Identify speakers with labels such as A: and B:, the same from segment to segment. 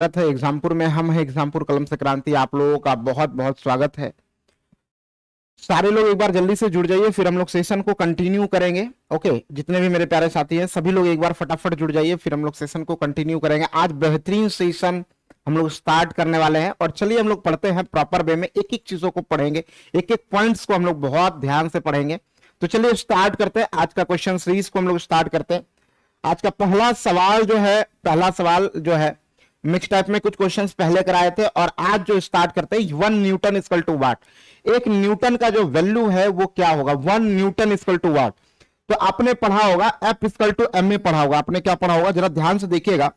A: स्वागत है एग्जामपुर में। हम है एग्जामपुर कलम से क्रांति। आप लोगों का बहुत बहुत स्वागत है। सारे लोग एक बार जल्दी से जुड़ जाइए, फिर हम लोग सेशन को कंटिन्यू करेंगे। ओके, जितने भी मेरे प्यारे साथी हैं सभी लोग एक बार फटाफट जुड़ जाइए, फिर हम लोग सेशन को कंटिन्यू करेंगे। आज बेहतरीन सेशन हम लोग स्टार्ट करने वाले हैं और चलिए हम लोग पढ़ते हैं प्रॉपर वे में। एक एक चीजों को पढ़ेंगे, एक एक पॉइंट्स को हम लोग बहुत ध्यान से पढ़ेंगे। तो चलिए स्टार्ट करते हैं आज का क्वेश्चन सीरीज को। हम लोग स्टार्ट करते हैं। आज का पहला सवाल जो है मिक्स टाइप में कुछ क्वेश्चंस पहले कराए थे और आज जो स्टार्ट करते हैं 1 न्यूटन इक्वल टू वाट। एक न्यूटन का जो वैल्यू है वो क्या होगा, 1 न्यूटन इक्वल टू वाट। तो आपने पढ़ा होगा F equal to M A पढ़ा होगा। आपने क्या पढ़ा होगा जरा ध्यान से देखिएगा।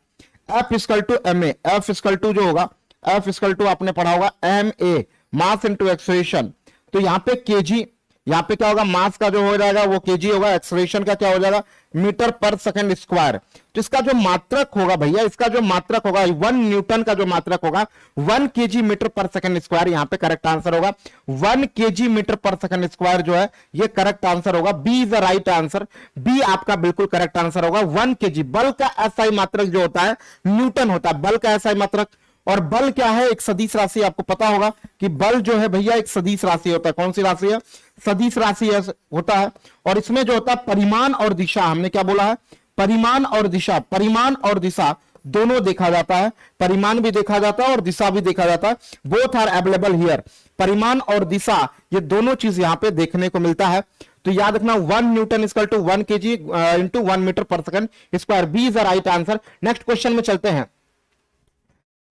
A: F equal to M A, F equal to जो होगा F इक्वल टू आपने पढ़ा होगा M A, mass into acceleration. तो यहां पे केजी, यहां पे क्या होगा, मास का जो हो जाएगा वो केजी होगा, एक्सेलरेशन का क्या हो जाएगा मीटर पर सेकंड स्क्वायर। तो इसका जो मात्रक होगा भैया, इसका जो मात्रक होगा 1 न्यूटन का जो मात्रक होगा 1 केजी मीटर पर सेकंड स्क्वायर। यहां पे करेक्ट आंसर होगा 1 केजी मीटर पर सेकंड स्क्वायर जो है ये करेक्ट आंसर होगा। B is the right answer. B आपका बिल्कुल करेक्ट आंसर होगा। 1 केजी बल का एसआई मात्रक जो होता है न्यूटन होता है, बल का एसआई मात्रक। और बल क्या है, एक सदिश राशि। आपको पता होगा कि बल जो है भैया एक सदिश राशि होता है। कौन सी राशि है, सदिश राशि होता है। और इसमें जो होता है परिमाण और दिशा, हमने क्या बोला है, परिमाण और दिशा, परिमाण और दिशा दोनों देखा जाता है। परिमाण भी देखा जाता है और दिशा भी देखा जाता है। Both are available here. परिमाण और दिशा ये दोनों चीज यहां पे देखने को मिलता है। तो याद रखना 1 newton equal to 1 kg into 1 metre पर second square. B is the right answer. Next question में चलते हैं।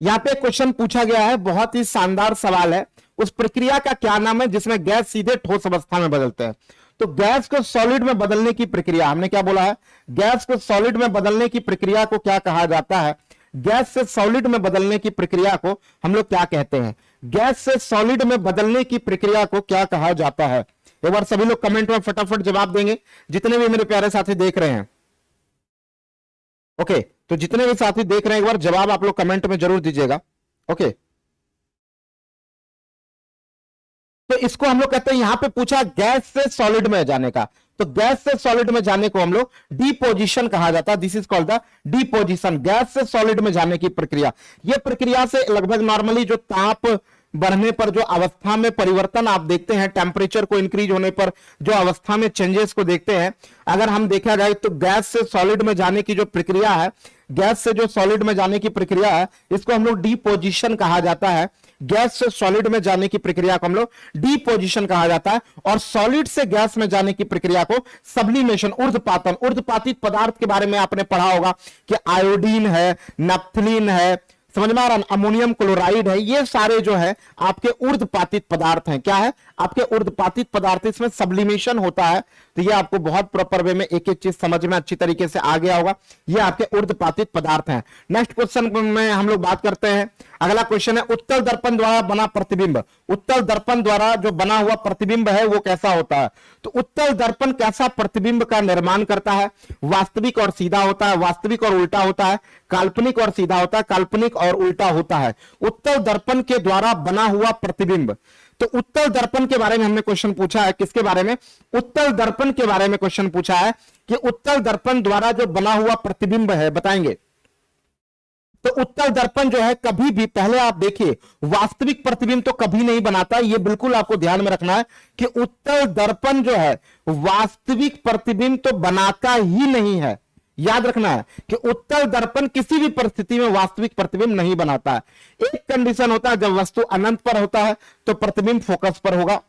A: यहां पे क्वेश्चन पूछा गया है, बहुत ही शानदार सवाल है। उस प्रक्रिया का क्या नाम है जिसमें गैस सीधे ठोस अवस्था में बदलते हैं। तो गैस को सॉलिड में बदलने की प्रक्रिया, हमने क्या बोला है, गैस को सॉलिड में बदलने की प्रक्रिया को क्या कहा जाता है। गैस से सॉलिड में बदलने की प्रक्रिया को हम लोग क्या कहते हैं, गैस से सॉलिड में बदलने की प्रक्रिया को क्या कहा जाता है। एक बार सभी लोग कमेंट में फटाफट जवाब देंगे, जितने भी मेरे प्यारे साथी देख रहे हैं। ओके, तो जितने भी साथी देख रहे हैं एक बार जवाब आप लोग कमेंट में जरूर दीजिएगा। ओके, तो इसको हम लोग कहते हैं, यहां पे पूछा गैस से सॉलिड में जाने का, तो गैस से सॉलिड में जाने को हम लोग डिपोजिशन कहा जाता है। This is called the deposition. Gas से सॉलिड में जाने की प्रक्रिया, यह प्रक्रिया से लगभग नॉर्मली जो ताप बढ़ने पर जो अवस्था में परिवर्तन आप देखते हैं, टेम्परेचर को इंक्रीज होने पर जो अवस्था में चेंजेस को देखते हैं, अगर हम देखा जाए तो गैस से सॉलिड में जाने की जो प्रक्रिया है, गैस से जो सॉलिड में जाने की प्रक्रिया है, इसको हम लोग डिपोजिशन कहा जाता है। गैस से सॉलिड में जाने की प्रक्रिया को हम लोग डिपोजिशन कहा जाता है। और सॉलिड से गैस में जाने की प्रक्रिया को सब्लिमेशन, ऊर्ध्वपातन, ऊर्ध्वपातित पदार्थ के बारे में आपने पढ़ा होगा कि आयोडीन है, नैप्थलीन है, समझ में आ रहा है, अमोनियम क्लोराइड है, ये सारे जो है आपके ऊर्ध्वपातित पदार्थ हैं। क्या है, आपके ऊर्ध्वपातित पदार्थ, इसमें सब्लिमेशन होता है। तो ये आपको बहुत प्रॉपर वे में एक एक चीज समझ में अच्छी तरीके से आ गया होगा। ये आपके ऊर्ध्वपातित पदार्थ हैं। नेक्स्ट क्वेश्चन में हम लोग बात करते हैं। अगला क्वेश्चन है, उत्तल दर्पण द्वारा बना प्रतिबिंब। उत्तल दर्पण द्वारा जो बना हुआ प्रतिबिंब है वो कैसा होता है। तो उत्तल दर्पण कैसा प्रतिबिंब का निर्माण करता है, वास्तविक और सीधा होता है, वास्तविक और उल्टा होता है, काल्पनिक और सीधा होता है, काल्पनिक और उल्टा होता है। उत्तल दर्पण के द्वारा बना हुआ प्रतिबिंब। तो उत्तल दर्पण के बारे में हमने क्वेश्चन पूछा है, किसके बारे में, उत्तल दर्पण के बारे में क्वेश्चन पूछा है कि उत्तल दर्पण द्वारा जो बना हुआ प्रतिबिंब है बताएंगे। तो उत्तल दर्पण जो है कभी भी, पहले आप देखिए, वास्तविक प्रतिबिंब तो कभी नहीं बनाता। ये बिल्कुल आपको ध्यान में रखना है कि उत्तल दर्पण जो है वास्तविक प्रतिबिंब तो बनाता ही नहीं है। याद रखना है कि उत्तल दर्पण किसी भी परिस्थिति में वास्तविक प्रतिबिंब नहीं बनाता है। एक कंडीशन होता है, जब वस्तु अनंत पर होता है तो प्रतिबिंब फोकस पर होगा।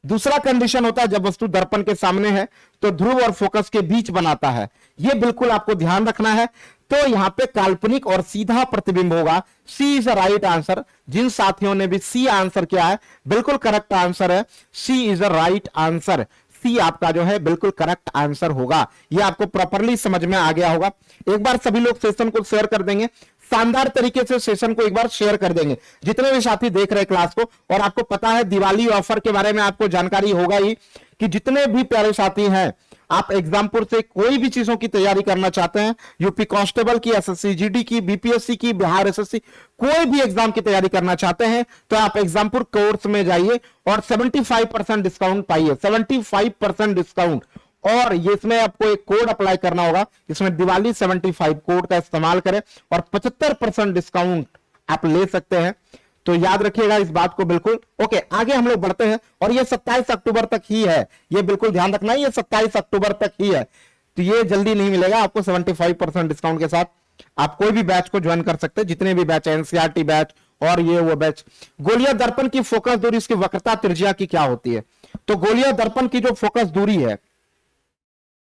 A: दूसरा कंडीशन होता है जब वस्तु दर्पण के सामने है तो ध्रुव और फोकस के बीच बनाता है। यह बिल्कुल आपको ध्यान रखना है। तो यहां पे काल्पनिक और सीधा प्रतिबिंब होगा। सी इज द राइट आंसर। जिन साथियों ने भी सी आंसर किया है बिल्कुल करेक्ट आंसर है। सी इज द राइट आंसर। सी आपका जो है बिल्कुल करेक्ट आंसर होगा। यह आपको प्रॉपरली समझ में आ गया होगा। एक बार सभी लोग सेशन को शेयर कर देंगे, शानदार तरीके से सेशन को एक बार शेयर कर देंगे, जितने भी साथी देख रहे क्लास को। और आपको पता है दिवाली ऑफर के बारे में आपको जानकारी होगा ही कि जितने भी प्यारे साथी हैं, आप एग्जामपुर से कोई भी चीजों की तैयारी करना चाहते हैं, यूपी कांस्टेबल की, एसएससी जीडी की, बीपीएससी की, बिहार एसएससी, कोई भी एग्जाम की तैयारी करना चाहते हैं तो आप एग्जामपुर कोर्स में जाइए और 75% डिस्काउंट पाइए। 75% डिस्काउंट और ये इसमें आपको एक कोड अप्लाई करना होगा, इसमें दिवाली 75 कोड का इस्तेमाल करें और 75% डिस्काउंट आप ले सकते हैं। तो याद रखिएगा इस बात को बिल्कुल। ओके, आगे हम लोग बढ़ते हैं और ये 27 अक्टूबर तक ही है, ये बिल्कुल ध्यान रखना है, ये 27 अक्टूबर तक ही है, तो ये जल्दी नहीं मिलेगा आपको। 75% डिस्काउंट के साथ आप कोई भी बैच को ज्वाइन कर सकते हैं, जितने भी बैच है, एनसीईआरटी बैच और ये वो बैच। गोलीय दर्पण की फोकस दूरी, इसकी वक्रता त्रिज्या की क्या होती है? तो गोलीय दर्पण की जो फोकस दूरी है,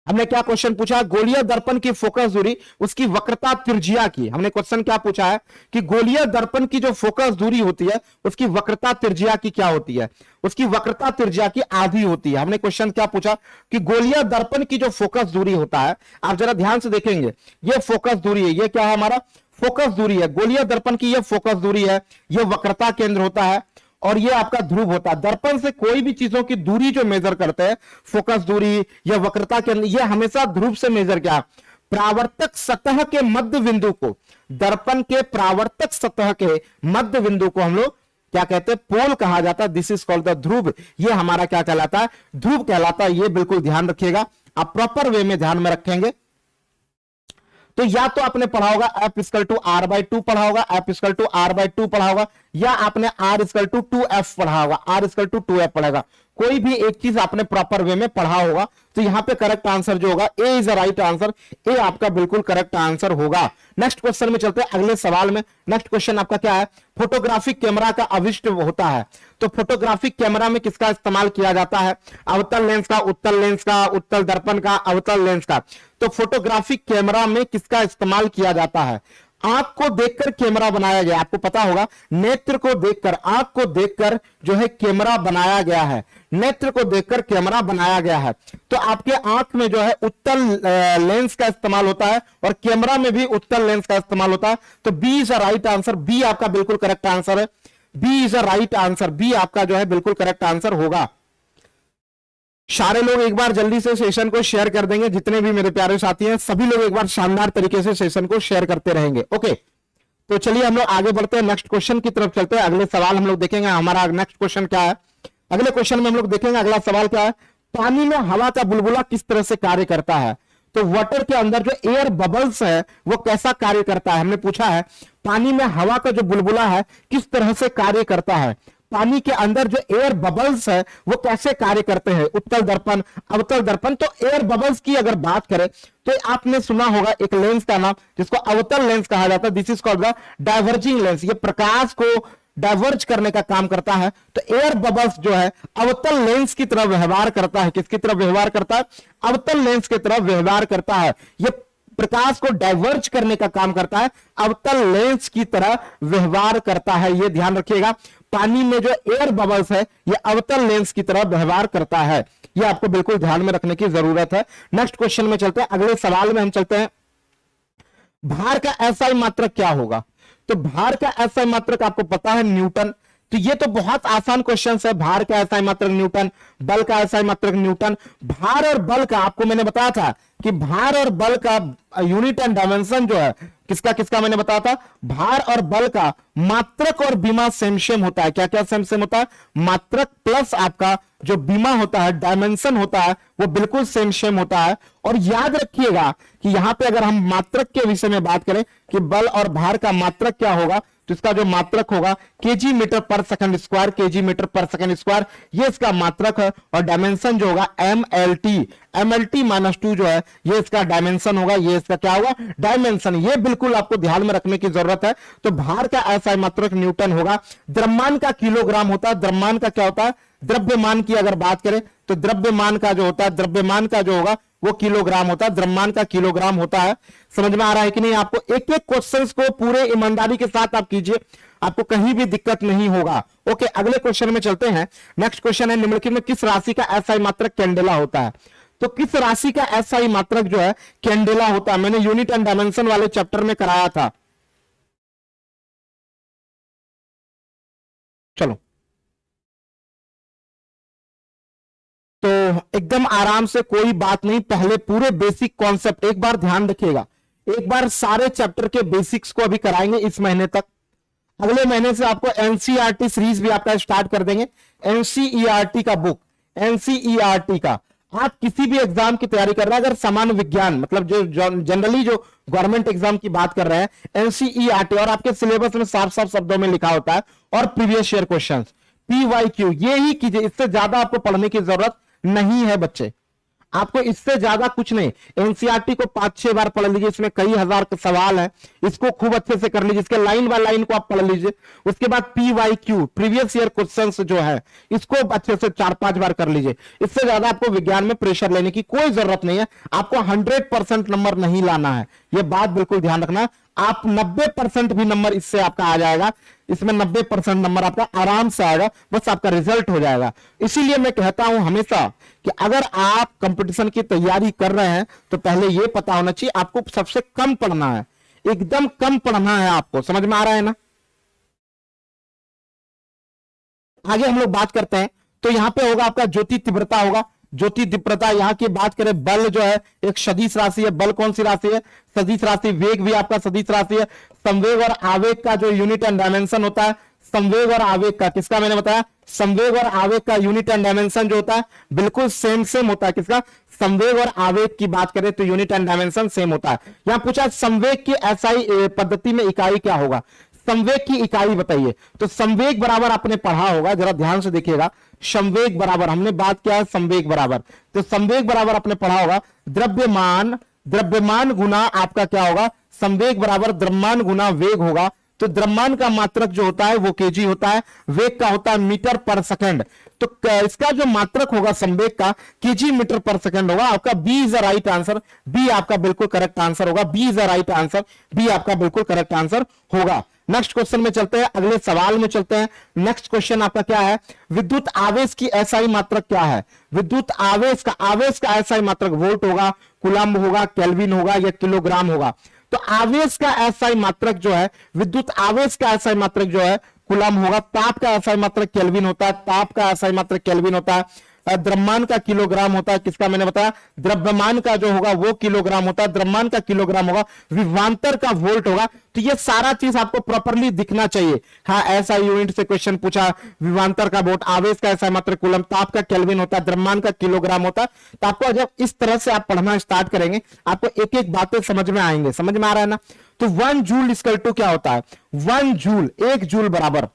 A: हमने क्या क्वेश्चन पूछा? गोलीय दर्पण की फोकस दूरी उसकी वक्रता त्रिज्या की। हमने क्वेश्चन क्या पूछा है कि गोलीय दर्पण की जो फोकस दूरी होती है उसकी वक्रता त्रिज्या की क्या होती है? उसकी वक्रता त्रिज्या की आधी होती है। हमने क्वेश्चन क्या पूछा कि गोलीय दर्पण की जो फोकस दूरी होता है, आप जरा ध्यान से देखेंगे, ये फोकस दूरी है, ये क्या है? हमारा फोकस दूरी है। गोलीय दर्पण की ये फोकस दूरी है, ये वक्रता केंद्र होता है और ये आपका ध्रुव होता है। दर्पण से कोई भी चीजों की दूरी जो मेजर करते हैं, फोकस दूरी या वक्रता केंद्र, ये हमेशा ध्रुव से मेजर किया। परावर्तक सतह के मध्य बिंदु को, दर्पण के परावर्तक सतह के मध्य बिंदु को हम लोग क्या कहते हैं? पोल कहा जाता है। दिस इज कॉल्ड द ध्रुव। ये हमारा क्या कहलाता है? ध्रुव कहलाता है। ये बिल्कुल ध्यान रखिएगा, आप प्रॉपर वे में ध्यान में रखेंगे तो या तो आपने पढ़ा होगा F equal to R by 2 पढ़ा होगा, F equal to R by 2 पढ़ा होगा, या आपने R इक्वल टू 2F पढ़ा होगा, R इक्वल टू 2F पढ़ेगा। कोई भी एक चीज आपने प्रॉपर वे में पढ़ा होगा। तो यहां पे करेक्ट आंसर जो होगा, A is a right answer, A आपका बिल्कुल करेक्ट आंसर होगा। नेक्स्ट क्वेश्चन में चलते हैं अगले सवाल में। नेक्स्ट क्वेश्चन आपका क्या है? फोटोग्राफिक कैमरा का अविष्ट होता है, तो फोटोग्राफिक कैमरा में किसका इस्तेमाल किया जाता है? अवतल लेंस का, उत्तल लेंस का, उत्तल दर्पण का, अवतल लेंस का। तो फोटोग्राफिक कैमरा में किसका इस्तेमाल किया जाता है? आंख को देखकर कैमरा बनाया गया, आपको पता होगा, नेत्र को देखकर, आंख को देखकर जो है कैमरा बनाया गया है, नेत्र को देखकर कैमरा बनाया गया है। तो आपके आंख में जो है उत्तल लेंस का इस्तेमाल होता है और कैमरा में भी उत्तल लेंस का इस्तेमाल होता है। तो B is a right answer, B आपका बिल्कुल करेक्ट आंसर है, B is a right answer, B आपका जो है बिल्कुल करेक्ट आंसर होगा। सारे लोग एक बार जल्दी से सेशन को शेयर कर देंगे, जितने भी मेरे प्यारे साथी हैं सभी लोग एक बार शानदार तरीके से सेशन को शेयर करते रहेंगे। ओके, तो चलिए हम लोग आगे बढ़ते हैं, नेक्स्ट क्वेश्चन की तरफ चलते हैं। अगले सवाल हम लोग देखेंगे, हमारा नेक्स्ट क्वेश्चन क्या है। अगले क्वेश्चन में हम लोग देखेंगे अगला सवाल क्या है, पानी में हवा का बुलबुला किस तरह से कार्य करता है? तो वाटर के अंदर जो एयर बबल्स है वो कैसा कार्य करता है? हमने पूछा है पानी में हवा का जो बुलबुला है किस तरह से कार्य करता है, पानी के अंदर जो एयर बबल्स है वो कैसे कार्य करते हैं? उत्तल दर्पण, अवतल दर्पण। तो एयर बबल्स की अगर बात करें तो आपने सुना होगा एक लेंस का नाम जिसको अवतल लेंस कहा जाता है। This is called the diverging lens. ये प्रकाश को डाइवर्ज करने का काम करता है। तो एयर बबल्स जो है अवतल लेंस की तरफ व्यवहार करता है। किसकी तरफ व्यवहार करता है? अवतल लेंस की तरफ व्यवहार करता है। ये प्रकाश को डाइवर्ज करने का काम करता है, अवतल लेंस की तरह व्यवहार करता है। यह ध्यान रखिएगा, पानी में जो एयर बबल्स है ये अवतल लेंस की तरह व्यवहार करता है। यह आपको बिल्कुल ध्यान में रखने की जरूरत है। नेक्स्ट क्वेश्चन में चलते हैं, अगले सवाल में हम चलते हैं। भार का एसआई मात्रक क्या होगा? तो भार का एसआई मात्रक आपको पता है न्यूटन। तो ये तो बहुत आसान क्वेश्चन है। भार का एसआई मात्रक न्यूटन, बल का एसआई मात्रक न्यूटन। भार और बल का आपको मैंने बताया था कि भार और बल का यूनिट एंड डायमेंशन जो है किसका किसका मैंने बताया था, भार और बल का मात्रक और बीमा सेम सेम होता है। क्या क्या सेम सेम होता है? मात्रक प्लस आपका जो बीमा होता है, डायमेंशन होता है, वो बिल्कुल सेम सेम होता है। और याद रखिएगा कि यहां पे अगर हम मात्रक के विषय में बात करें कि बल और भार का मात्रक क्या होगा, तो इसका जो मात्रक होगा केजी मीटर पर सेकंड स्क्वायर, केजी मीटर पर सेकंड स्क्वायर, ये इसका मात्रक है। और डायमेंशन जो होगा एमएलटी, एमएलटी -2 जो है ये इसका डायमेंशन होगा। ये इसका क्या होगा? डायमेंशन। ये बिल्कुल आपको ध्यान में रखने की जरूरत है। तो भार का एसआई मात्रक न्यूटन होगा। द्रव्यमान का किलोग्राम होता है। द्रव्यमान का क्या होता है? द्रव्यमान की अगर बात करें तो द्रव्यमान का जो होता है, द्रव्यमान का जो होगा वो किलोग्राम होता है। द्रव्यमान का किलोग्राम होता है। समझ में आ रहा है कि नहीं? आपको एक एक क्वेश्चंस को पूरे ईमानदारी के साथ आप कीजिए, आपको कहीं भी दिक्कत नहीं होगा। ओके, अगले क्वेश्चन में चलते हैं। नेक्स्ट क्वेश्चन है, निम्नलिखित में किस राशि का एसआई मात्रक कैंडेला होता है? तो किस राशि का एसआई मात्रक जो है कैंडेला होता है? मैंने यूनिट एंड डायमेंशन वाले चैप्टर में कराया था। चलो, तो एकदम आराम से, कोई बात नहीं, पहले पूरे बेसिक कॉन्सेप्ट एक बार ध्यान रखिएगा। एक बार सारे चैप्टर के बेसिक्स को अभी कराएंगे इस महीने तक। अगले महीने से आपको एनसीईआरटी सीरीज भी आपका स्टार्ट कर देंगे। एनसीईआरटी का बुक, एनसीईआरटी का आप किसी भी एग्जाम की तैयारी कर रहे हैं, अगर सामान्य विज्ञान मतलब जो जनरली जो गवर्नमेंट एग्जाम की बात कर रहे हैं, एनसीईआरटी, और आपके सिलेबस में साफ साफ शब्दों में लिखा होता है, और प्रीवियस ईयर क्वेश्चंस, पीवाईक्यू, ये ही कीजिए, इससे ज्यादा आपको पढ़ने की जरूरत नहीं है बच्चे, आपको इससे ज्यादा कुछ नहीं। एनसीईआरटी को 5-6 बार पढ़ लीजिए, इसमें कई हजार के सवाल हैं, इसको खूब अच्छे से कर लीजिए, इसके लाइन बाय लाइन को आप पढ़ लीजिए। उसके बाद पीवाईक्यू, प्रीवियस ईयर क्वेश्चंस जो है, इसको अच्छे से 4-5 बार कर लीजिए। इससे ज्यादा आपको विज्ञान में प्रेशर लेने की कोई जरूरत नहीं है। आपको 100% नंबर नहीं लाना है, यह बात बिल्कुल ध्यान रखना। आप 90% भी नंबर इससे आपका आ जाएगा, इसमें 90% नंबर आपका आराम से आएगा, बस आपका रिजल्ट हो जाएगा। इसीलिए मैं कहता हूं हमेशा कि अगर आप कंपटीशन की तैयारी कर रहे हैं तो पहले यह पता होना चाहिए आपको सबसे कम पढ़ना है, एकदम कम पढ़ना है। आपको समझ में आ रहा है ना? आगे हम लोग बात करते हैं, तो यहां पे होगा आपका ज्योति तीव्रता होगा। ज्योति तीव्रता, यहां की बात करें, बल जो है एक सदिश राशि है। बल कौन सी राशि है? सदिश राशि। वेग भी आपका सदिश राशि है। संवेग और आवेग का जो यूनिट एंड डायमेंशन होता है, संवेग और आवेग का, किसका मैंने बताया, संवेग और आवेग का यूनिट एंड डायमेंशन जो होता है बिल्कुल सेम सेम होता है। किसका? संवेग और आवेग की बात करें तो यूनिट एंड डायमेंशन सेम होता है। यहां पूछा संवेग की एसआई पद्धति में इकाई क्या होगा? संवेग की इकाई बताइए। तो संवेग बराबर आपने पढ़ा होगा, जरा ध्यान से देखिएगा। संवेग बराबर हमने बात किया है, संवेग बराबर, तो संवेग बराबर आपने पढ़ा होगा द्रव्यमान, द्रव्यमान गुना आपका क्या होगा? संवेग बराबर द्रव्यमान गुना वेग होगा। तो द्रव्यमान का मात्रक जो होता है वो केजी होता है, वेग का होता है मीटर पर सेकंड। तो इसका जो मात्रक होगा संवेग का, केजी मीटर पर सेकंड होगा। आपका B is the right answer, B आपका बिल्कुल करेक्ट आंसर होगा। B is the right answer, B आपका बिल्कुल करेक्ट आंसर होगा। नेक्स्ट क्वेश्चन में चलते हैं, अगले सवाल में चलते हैं। नेक्स्ट क्वेश्चन आपका क्या है? विद्युत आवेश की एसआई मात्रक क्या है? विद्युत आवेश का एसआई मात्रक वोल्ट होगा, कूलम्ब होगा, केल्विन होगा या किलोग्राम होगा? तो आवेश का एसआई मात्रक जो है, विद्युत आवेश का एसआई मात्रक जो है कूलम्ब होगा। ताप का एसआई मात्रक केल्विन होता है, ताप का एसआई मात्रक केल्विन होता है। द्रव्यमान का किलोग्राम होता है, किसका मैंने बताया? द्रव्यमान का जो होगा वो किलोग्राम होता है, द्रव्यमान का किलोग्राम होगा। विभवांतर का वोल्ट होगा। तो ये सारा चीज आपको प्रॉपर्ली दिखना चाहिए। हाँ, ऐसा यूनिट से क्वेश्चन पूछा, विभवांतर का वोल्ट, आवेश का ऐसा मात्र कूलम, ताप का केल्विन होता है, द्रव्यमान का किलोग्राम होता है। तो आपको जब इस तरह से आप पढ़ना स्टार्ट करेंगे, आपको एक एक बातें समझ में आएंगे। समझ में आ रहा है ना? तो 1 जूल इक्वल टू क्या होता है? 1 जूल, 1 जूल बराबर।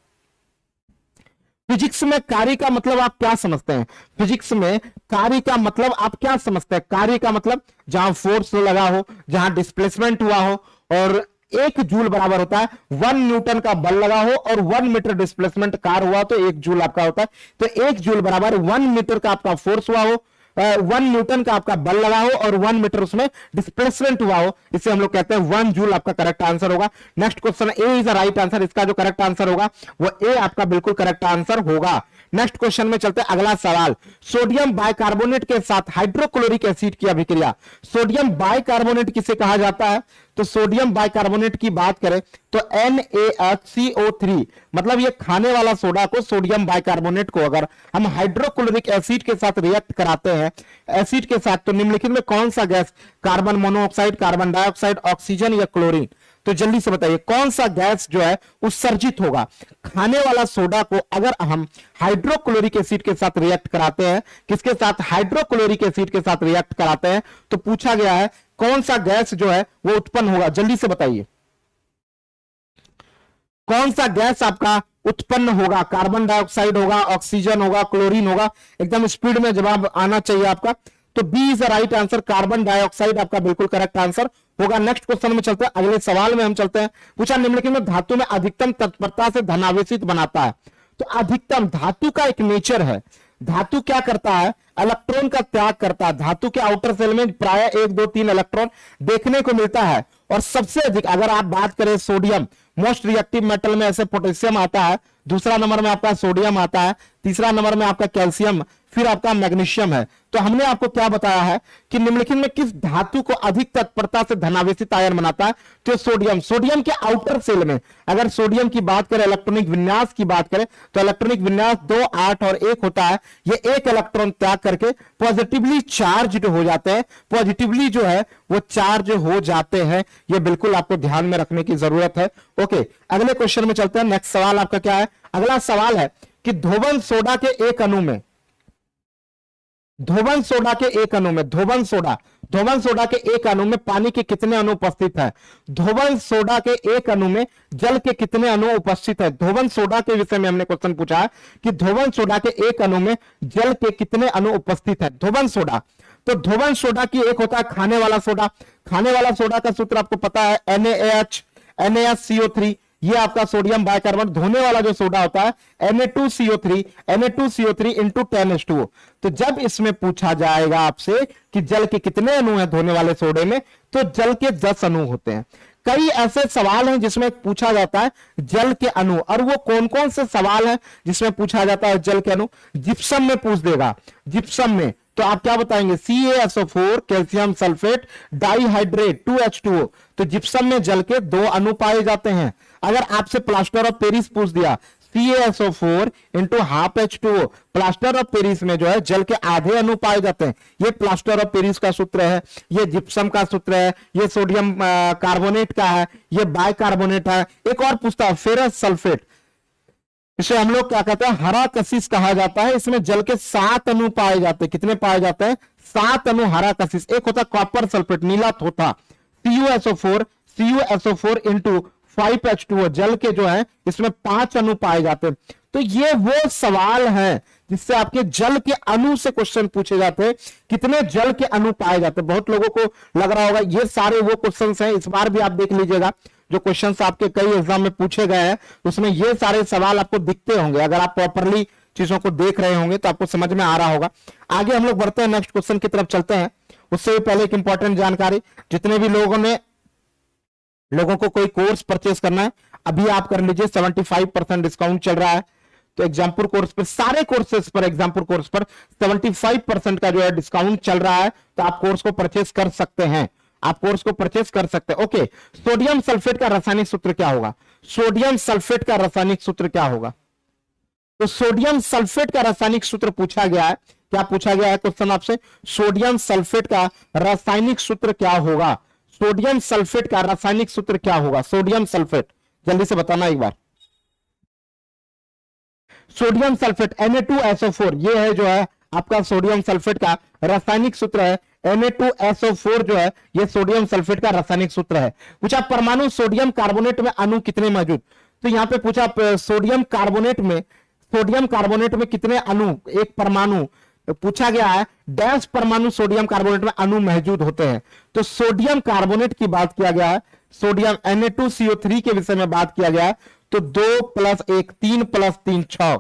A: फिजिक्स में कार्य का मतलब आप क्या समझते हैं? फिजिक्स में कार्य का मतलब आप क्या समझते हैं? कार्य का मतलब जहां फोर्स लगा हो, जहां डिस्प्लेसमेंट हुआ हो, और 1 जूल बराबर होता है 1 न्यूटन का बल लगा हो और 1 मीटर डिस्प्लेसमेंट कार हुआ तो 1 जूल आपका होता है। तो 1 जूल बराबर 1 मीटर का आपका फोर्स हुआ हो, 1 न्यूटन का आपका बल लगा हो और 1 मीटर उसमें डिस्प्लेसमेंट हुआ हो, इसे हम लोग कहते हैं 1 जूल आपका करेक्ट आंसर होगा। Next question, A is the right answer, इसका जो करेक्ट आंसर होगा वो ए आपका बिल्कुल करेक्ट आंसर होगा। नेक्स्ट क्वेश्चन में चलते हैं, अगला सवाल, सोडियम बाइकार्बोनेट के साथ हाइड्रोक्लोरिक एसिड की अभिक्रिया। सोडियम बाइकार्बोनेट किसे कहा जाता है? तो सोडियम बाइकार्बोनेट की बात करें तो NaHCO3, मतलब ये खाने वाला सोडा को, सोडियम बाइकार्बोनेट को अगर हम हाइड्रोक्लोरिक एसिड के साथ रिएक्ट कराते हैं, एसिड के साथ, तो निम्नलिखित में कौन सा gas, carbon monoxide, carbon dioxide, oxygen या क्लोरीन? तो जल्दी से बताइए कौन सा गैस जो है उत्सर्जित होगा? खाने वाला सोडा को अगर हम हाइड्रोक्लोरिक एसिड के साथ रिएक्ट कराते हैं, किसके साथ? हाइड्रोक्लोरिक एसिड के साथ रिएक्ट कराते हैं, तो पूछा गया है कौन सा गैस जो है वो उत्पन्न होगा? जल्दी से बताइए कौन सा गैस आपका उत्पन्न होगा? कार्बन डाइऑक्साइड होगा, ऑक्सीजन होगा, क्लोरीन होगा? एकदम स्पीड में जवाब आना चाहिए आपका। तो B is the right answer, carbon dioxide आपका बिल्कुल करेक्ट आंसर होगा। नेक्स्ट क्वेश्चन में चलते हैं, अगले सवाल में हम चलते हैं। पूछा निम्नलिखित में धातु में अधिकतम तत्परता से धनावेशित बनाता है। तो अधिकतम, धातु का एक नेचर है, धातु क्या करता है? इलेक्ट्रॉन का त्याग करता है। धातु के आउटर सेल में प्राय 1 2 3 इलेक्ट्रॉन देखने को मिलता है। और सबसे अधिक अगर आप बात करें सोडियम, मोस्ट रिएक्टिव मेटल में ऐसे पोटेशियम आता है, दूसरा नंबर में आपका सोडियम आता है, तीसरा नंबर में आपका कैल्शियम, फिर आपका मैग्नीशियम है। तो हमने आपको क्या बताया है कि निम्नलिखित में किस धातु को अधिक तत्परता से धनावेशित आयन बनाता है? तो सोडियम। सोडियम के आउटर सेल में अगर सोडियम की बात करें, इलेक्ट्रॉनिक विन्यास की बात करें, तो इलेक्ट्रॉनिक विन्यास 2 8 और 1 होता है। ये एक इलेक्ट्रॉन त्याग करके पॉजिटिवली चार्ज हो जाते हैं, पॉजिटिवली जो है वो चार्ज हो जाते हैं। ये बिल्कुल आपको ध्यान में रखने की जरूरत है। ओके, अगले क्वेश्चन में चलते हैं। नेक्स्ट सवाल आपका क्या है? अगला सवाल है कि धोवन सोडा के एक अणु में धोवन सोडा के एक अणु में, धोवन सोडा के एक अणु में पानी के कितने अणु उपस्थित है? धोवन सोडा के एक अणु में जल के कितने अणु उपस्थित है? धोवन सोडा के विषय में हमने क्वेश्चन पूछा है कि धोवन सोडा के एक अणु में जल के कितने अणु उपस्थित है? धोवन सोडा, तो धोवन सोडा की एक होता है खाने वाला सोडा। खाने वाला सोडा का सूत्र आपको पता है NaHCO3, ये आपका सोडियम बाइकार्बोनेट। धोने वाला जो सोडा होता है Na2CO3 इंटू 10H2O। तो जब इसमें पूछा जाएगा आपसे कि जल के कितने अणु हैं धोने वाले सोडे में, तो जल के 10 अणु होते हैं। कई ऐसे सवाल हैं जिसमें पूछा जाता है जल के अणु, और वो कौन कौन से सवाल हैं जिसमें पूछा जाता है जल के अणु? जिप्सम में पूछ देगा, जिप्सम में तो आप क्या बताएंगे? CaSO4, calcium sulphate dihydrate 2H2O। तो जिप्सम में जल के 2 अणु पाए जाते हैं। अगर आपसे प्लास्टर ऑफ पेरिस पूछ दिया, CaSO4 into half H2O, plaster of Paris में जो है जल के आधे अणु पाए जाते हैं। ये प्लास्टर ऑफ पेरिस का सूत्र है, ये जिप्सम का सूत्र है, ये सोडियम कार्बोनेट का है, ये बाइकार्बोनेट है। एक और पूछता है फेरस सल्फेट, इसे हम लोग क्या कहते हैं? हरा कशिश कहा जाता है। इसमें जल के 7 अणु पाए जाते हैं। कितने पाए जाते हैं? 7 अणु हरा कशिश। एक होता है कॉपर सल्फेट, नीला थोथा, CuSO4 इंटू 5H2O, जल के जो है इसमें 5 अणु पाए जाते हैं। तो ये वो सवाल है जिससे आपके जल के अणु से क्वेश्चन पूछे जाते हैं, कितने जल के अणु पाए जाते हैं। बहुत लोगों को लग रहा होगा ये सारे वो क्वेश्चंस हैं। इस बार भी आप देख लीजिएगा जो क्वेश्चंस आपके कई एग्जाम में पूछे गए हैं, उसमें ये सारे सवाल आपको दिखते होंगे। अगर आप प्रॉपरली चीजों को देख रहे होंगे तो आपको समझ में आ रहा होगा। आगे हम लोग बढ़ते हैं, नेक्स्ट क्वेश्चन की तरफ चलते हैं। उससे पहले एक इंपॉर्टेंट जानकारी, जितने भी लोगों को कोई कोर्स परचेस करना है अभी आप कर लीजिए, 75% डिस्काउंट चल रहा है। तो एग्जामपुर कोर्स पर, सारे कोर्सेज पर, एग्जामपुर कोर्स पर 75% का जो है डिस्काउंट चल रहा है। तो आप कोर्स को परचेस कर सकते हैं, आप कोर्स को परचेस कर सकते हैं। ओके, सोडियम सल्फेट का रासायनिक सूत्र क्या होगा? सोडियम सल्फेट का रासायनिक सूत्र क्या होगा? तो सोडियम सल्फेट का रासायनिक सूत्र पूछा गया है। क्या पूछा गया है क्वेश्चन आपसे? सोडियम सल्फेट का रासायनिक सूत्र क्या होगा? सोडियम सल्फेट का रासायनिक सूत्र क्या होगा? सोडियम सल्फेट, जल्दी से बताना एक बार। सोडियम सल्फेट Na2SO4, ये है जो है आपका सोडियम सल्फेट का रासायनिक सूत्र है। Na2SO4 जो है ये सोडियम सल्फेट का रासायनिक सूत्र है। पूछा परमाणु सोडियम कार्बोनेट में अणु कितने मौजूद? तो यहां पे पूछा सोडियम कार्बोनेट में कितने अणु, एक परमाणु पूछा गया है। डैश परमाणु सोडियम कार्बोनेट में अणु मौजूद होते हैं। तो सोडियम कार्बोनेट की बात किया गया है, सोडियम Na2CO3 के विषय में बात किया गया है। तो 2 + 1 3 + 3 6,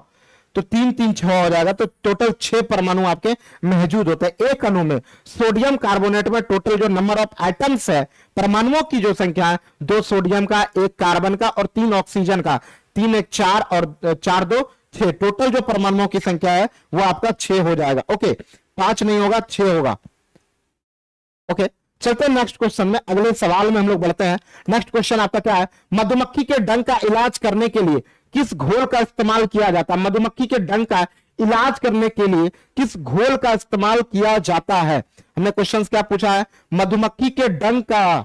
A: तो 3 3 6 हो जाएगा। तो टोटल 6 परमाणु आपके मौजूद होते हैं एक अणु में। सोडियम कार्बोनेट में टोटल जो नंबर ऑफ एटम्स है, परमाणुओं की जो संख्या है, 2 सोडियम का, 1 कार्बन का और 3 ऑक्सीजन का, 3 1 4 और 4 2 6, टोटल जो परमाणुओं की संख्या है वो आपका 6 हो जाएगा। ओके, 5 नहीं होगा, 6 होगा। ओके, चलते हैं नेक्स्ट क्वेश्चन में, अगले सवाल में हम लोग बढ़ते हैं। नेक्स्ट क्वेश्चन आपका क्या है? मधुमक्खी के डंक का इलाज करने के लिए किस घोल का इस्तेमाल किया जाता है? मधुमक्खी के डंक का इलाज करने के लिए किस घोल का इस्तेमाल किया जाता है? हमने क्वेश्चन क्या पूछा है? मधुमक्खी के डंक का,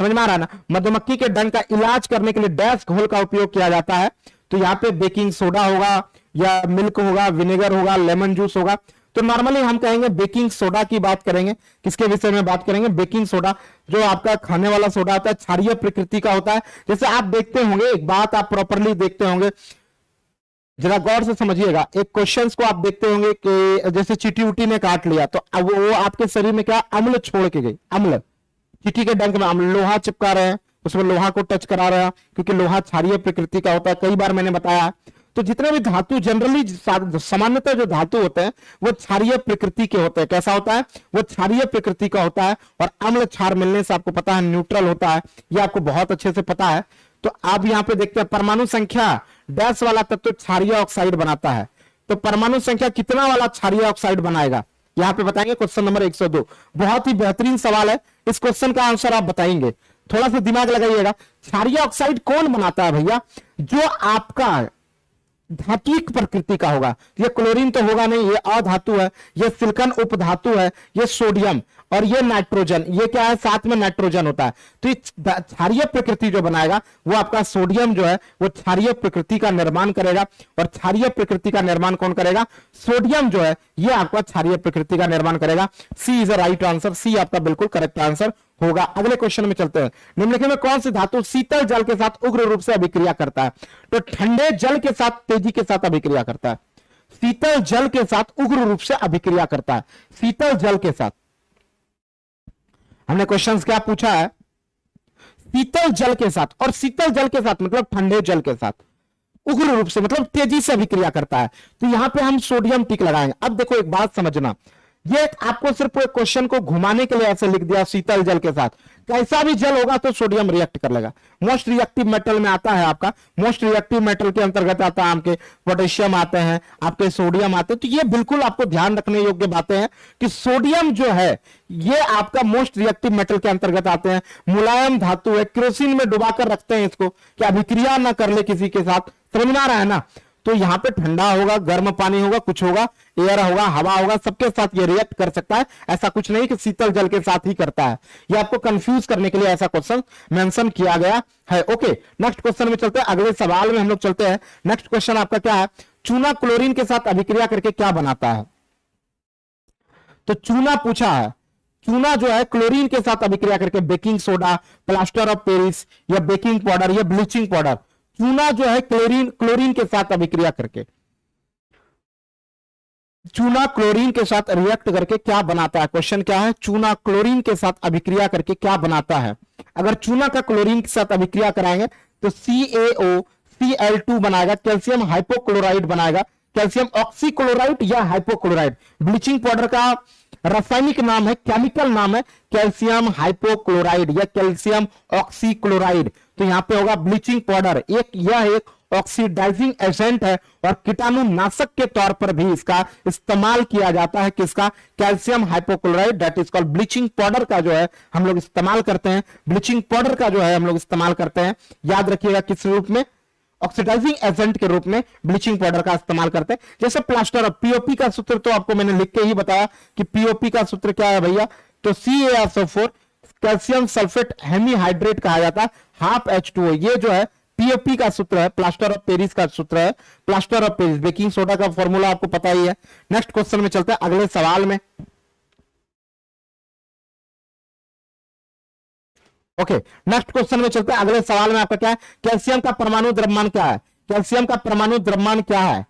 A: समझ में आ रहा है ना? मधुमक्खी के डंक का इलाज करने के लिए डैश घोल का उपयोग किया जाता है। तो यहाँ पे बेकिंग सोडा होगा या मिल्क होगा, विनेगर होगा, लेमन जूस होगा। तो नॉर्मली हम कहेंगे बेकिंग सोडा की बात करेंगे। किसके विषय में बात करेंगे? बेकिंग सोडा, जो आपका खाने वाला सोडा होता है, क्षारीय प्रकृति का होता है। जैसे आप देखते होंगे, एक बात आप प्रॉपरली देखते होंगे, जरा गौर से समझिएगा। एक क्वेश्चंस को आप देखते होंगे कि जैसे चींटी उटी ने काट लिया तो अब वो आपके शरीर में क्या अम्ल छोड़ के गई, अम्ल। चींटी के डंक में अम्ल, लोहा चिपका रहे हैं, उसमें लोहा को टच करा रहा है, क्योंकि लोहा क्षारीय प्रकृति का होता है, कई बार मैंने बताया। तो जितने भी धातु जनरली सामान्यतः जो धातु होते हैं वो क्षारीय प्रकृति के होते हैं। कैसा होता है? वो क्षारीय प्रकृति का होता है। और अम्ल क्षार मिलने से आपको पता है न्यूट्रल होता है, ये आपको बहुत अच्छे से पता है। तो आप यहां पे देखते हैं परमाणु संख्या डैश वाला तत्व क्षारीय ऑक्साइड बनाता है। तो परमाणु संख्या कितना वाला क्षारीय ऑक्साइड बनाएगा? यहां पे बताएंगे क्वेश्चन नंबर 102। बहुत ही बेहतरीन सवाल है, इस क्वेश्चन का आंसर आप बताएंगे। थोड़ा सा दिमाग लगाइएगा। क्षारीय ऑक्साइड कौन बनाता है भैया? जो आपका धात्विक प्रकृति का होगा। ये क्लोरीन तो होगा नहीं, ये अधातु है, ये सिलिकॉन उपधातु है, ये सोडियम और ये नाइट्रोजन, ये क्या है साथ में नाइट्रोजन होता है। तो ये क्षारीय प्रकृति जो बनाएगा वो आपका सोडियम जो है वो क्षारीय प्रकृति का निर्माण करेगा। और क्षारीय प्रकृति का निर्माण कौन करेगा? सोडियम जो है ये आपका क्षारीय प्रकृति का निर्माण करेगा। सी इज अ राइट आंसर, सी आपका बिल्कुल करेक्ट आंसर होगा। अगले क्वेश्चन में चलते हैं। निम्नलिखित में कौन सी धातु शीतल जल के साथ उग्र रूप से अभिक्रिया करता है? तो ठंडे जल के साथ तेजी के साथ अभिक्रिया करता है, शीतल जल के साथ उग्र रूप से अभिक्रिया करता है। शीतल जल के साथ हमने क्वेश्चंस क्या पूछा है? शीतल जल के साथ, और शीतल जल के साथ मतलब ठंडे जल के साथ उग्र रूप से मतलब तेजी से अभिक्रिया करता है। तो यहां पे हम सोडियम टिक लगाएंगे। अब देखो एक बात समझना, ये आपको सिर्फ एक क्वेश्चन को घुमाने के लिए ऐसे लिख दिया शीतल जल के साथ, कैसा भी जल होगा तो सोडियम रिएक्ट कर लेगा। मोस्ट रिएक्टिव मेटल में आता है आपका, मोस्ट रिएक्टिव मेटल के अंतर्गत आता है आपके पोटेशियम आते हैं, आपके सोडियम आते हैं। तो ये बिल्कुल आपको ध्यान रखने योग्य बातें हैं कि सोडियम जो है ये आपका मोस्ट रिएक्टिव मेटल के अंतर्गत आते हैं। मुलायम धातु है, केरोसिन में डुबाकर रखते हैं इसको कि अभिक्रिया ना कर ले किसी के साथ, समझ में आ रहा है ना। तो यहां पे ठंडा होगा, गर्म पानी होगा, कुछ होगा, एयर होगा, हवा होगा, सबके साथ ये रिएक्ट कर सकता है। ऐसा कुछ नहीं कि शीतल जल के साथ ही करता है। ये आपको कंफ्यूज करने के लिए ऐसा क्वेश्चन मेंशन किया गया है। ओके, नेक्स्ट क्वेश्चन में चलते हैं, अगले सवाल में हम लोग चलते हैं। नेक्स्ट क्वेश्चन आपका क्या है? चूना क्लोरीन के साथ अभिक्रिया करके क्या बनाता है? तो चूना पूछा है, चूना जो है क्लोरीन के साथ अभिक्रिया करके baking soda, plaster of Paris या बेकिंग पाउडर या ब्लीचिंग पाउडर, चूना जो है क्लोरीन के साथ अभिक्रिया करके, चूना क्लोरीन के साथ रिएक्ट करके क्या बनाता है? क्वेश्चन क्या है? चूना क्लोरीन के साथ अभिक्रिया करके क्या बनाता है? अगर चूना का क्लोरीन के साथ अभिक्रिया कराएंगे तो CaO Cl2 बनाएगा, कैल्शियम हाइपोक्लोराइड बनाएगा, कैल्शियम ऑक्सीक्लोराइड या हाइपोक्लोराइड। ब्लीचिंग पाउडर का रासायनिक नाम है, केमिकल नाम है कैल्शियम हाइपोक्लोराइड या कैल्शियम ऑक्सीक्लोराइड। तो यहां पे होगा ब्लीचिंग पाउडर, यह एक ऑक्सीडाइजिंग एजेंट है और कीटाणुनाशक के तौर पर भी इसका इस्तेमाल किया जाता है। किसका? Calcium hypochloride, that is called bleaching powder का जो है हम लोग इस्तेमाल करते हैं। ब्लीचिंग पाउडर का जो है हम लोग इस्तेमाल करते हैं, याद रखिएगा किस रूप में? ऑक्सीडाइजिंग एजेंट के रूप में ब्लीचिंग पाउडर का इस्तेमाल करते हैं। जैसे प्लास्टर ऑफ पीओपी का सूत्र तो आपको मैंने लिख के ही बताया कि पीओपी का सूत्र क्या है भैया, तो CaSO4 कैल्शियम सल्फेट हेमीहाइड्रेट कहा जाता है, हाफ H2O। ये जो है पीओपी का सूत्र है, प्लास्टर ऑफ पेरिस का सूत्र है। Plaster of Paris baking soda का फॉर्मूला आपको पता ही है। नेक्स्ट क्वेश्चन में चलते हैं, अगले सवाल में। ओके, नेक्स्ट क्वेश्चन में चलते हैं, अगले सवाल में आपका क्या है? कैल्शियम का परमाणु द्रव्यमान क्या है? कैल्शियम का परमाणु द्रव्यमान क्या है?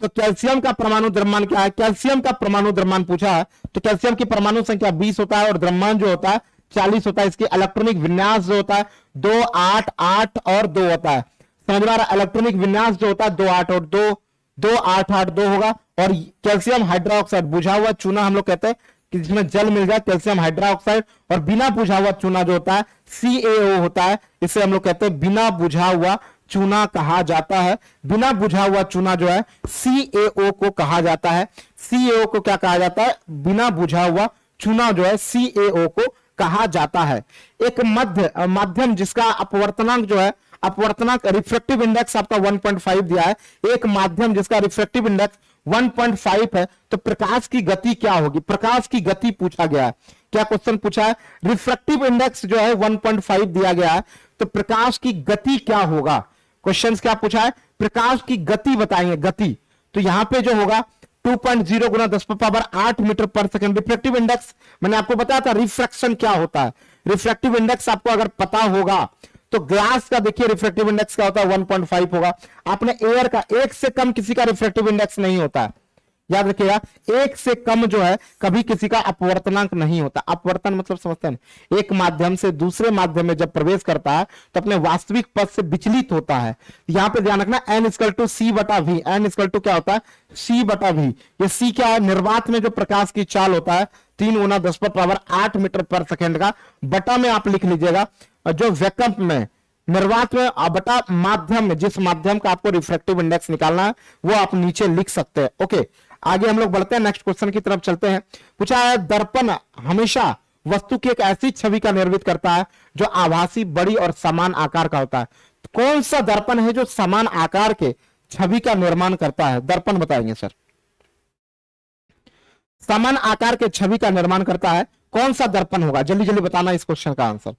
A: तो कैल्शियम का परमाणु द्रव्यमान क्या है? कैल्शियम का परमाणु द्रव्यमान पूछा है तो कैल्शियम की परमाणु संख्या 20 होता है और द्रव्यमान जो होता है 40 होता है। इसकी इलेक्ट्रॉनिक विन्यास जो होता है 2 8 8 और 2 होता है। समझ में आ रहा है? इलेक्ट्रॉनिक विन्यास जो होता है 2 8 और 2 2 8 8 2 होगा। और कैल्शियम हाइड्रोक्साइड बुझा हुआ चूना हम लोग कहते हैं कि जिसमें जल मिल जाए, कैल्शियम हाइड्रोक्साइड। और बिना बुझा हुआ चूना जो होता है CaO होता है, इसे हम लोग कहते हैं बिना बुझा हुआ चूना कहा जाता है। बिना बुझा हुआ चूना जो है CaO को कहा जाता है। CaO को क्या कहा जाता है? बिना बुझा हुआ चूना जो है CaO को कहा जाता है। एक माध्यम जिसका अपवर्तनांक जो है, अपवर्तनांक रिफ्रैक्टिव इंडेक्स आपका 1.5 दिया है, एक माध्यम जिसका रिफ्रैक्टिव इंडेक्स 1.5 है, तो प्रकाश की गति क्या होगी? प्रकाश की गति पूछा गया है। क्या क्वेश्चन पूछा है? रिफ्रैक्टिव इंडेक्स जो है 1.5 दिया गया है, तो प्रकाश की गति क्या होगा? क्वेश्चन क्या पूछा है? प्रकाश की गति बताएंगे, गति। तो यहां पे जो होगा 2.0 गुना 10⁸ मीटर पर सेकंड। रिफ्रैक्टिव इंडेक्स मैंने आपको बताया था, रिफ्रैक्शन क्या होता है। रिफ्रैक्टिव इंडेक्स आपको अगर पता होगा तो ग्लास का देखिए रिफ्रैक्टिव इंडेक्स क्या होता है? 1.5 होगा। आपने एयर का, एक से कम किसी का रिफ्रैक्टिव इंडेक्स नहीं होता है, याद रखिएगा। एक से कम जो है कभी किसी का अपवर्तनांक नहीं होता। अपवर्तन मतलब समझते हैं, एक माध्यम से दूसरे माध्यम में जब प्रवेश करता है तो अपने वास्तविक पथ से विचलित होता है। यहां पे ध्यान रखना, N=C/V। N= क्या होता है? C/V। ये C क्या है? निर्वात में जो प्रकाश की चाल होता है 3 गुना 10⁸ मीटर पर सेकेंड का, बटा में आप लिख लीजिएगा। जो वैकल्प में, निर्वात में, बटा माध्यम में, जिस माध्यम का आपको रिफ्रैक्टिव इंडेक्स निकालना है वो आप नीचे लिख सकते हैं। ओके, आगे हम लोग बढ़ते हैं, नेक्स्ट क्वेश्चन की तरफ चलते हैं। पूछा है, दर्पण हमेशा वस्तु की एक ऐसी छवि का निर्मित करता है जो आभासी, बड़ी और समान आकार का होता है। कौन सा दर्पण है जो समान आकार के छवि का निर्माण करता है? दर्पण बताएंगे सर। समान आकार के छवि का निर्माण करता है, कौन सा दर्पण होगा? जल्दी जल्दी बताना इस क्वेश्चन का आंसर।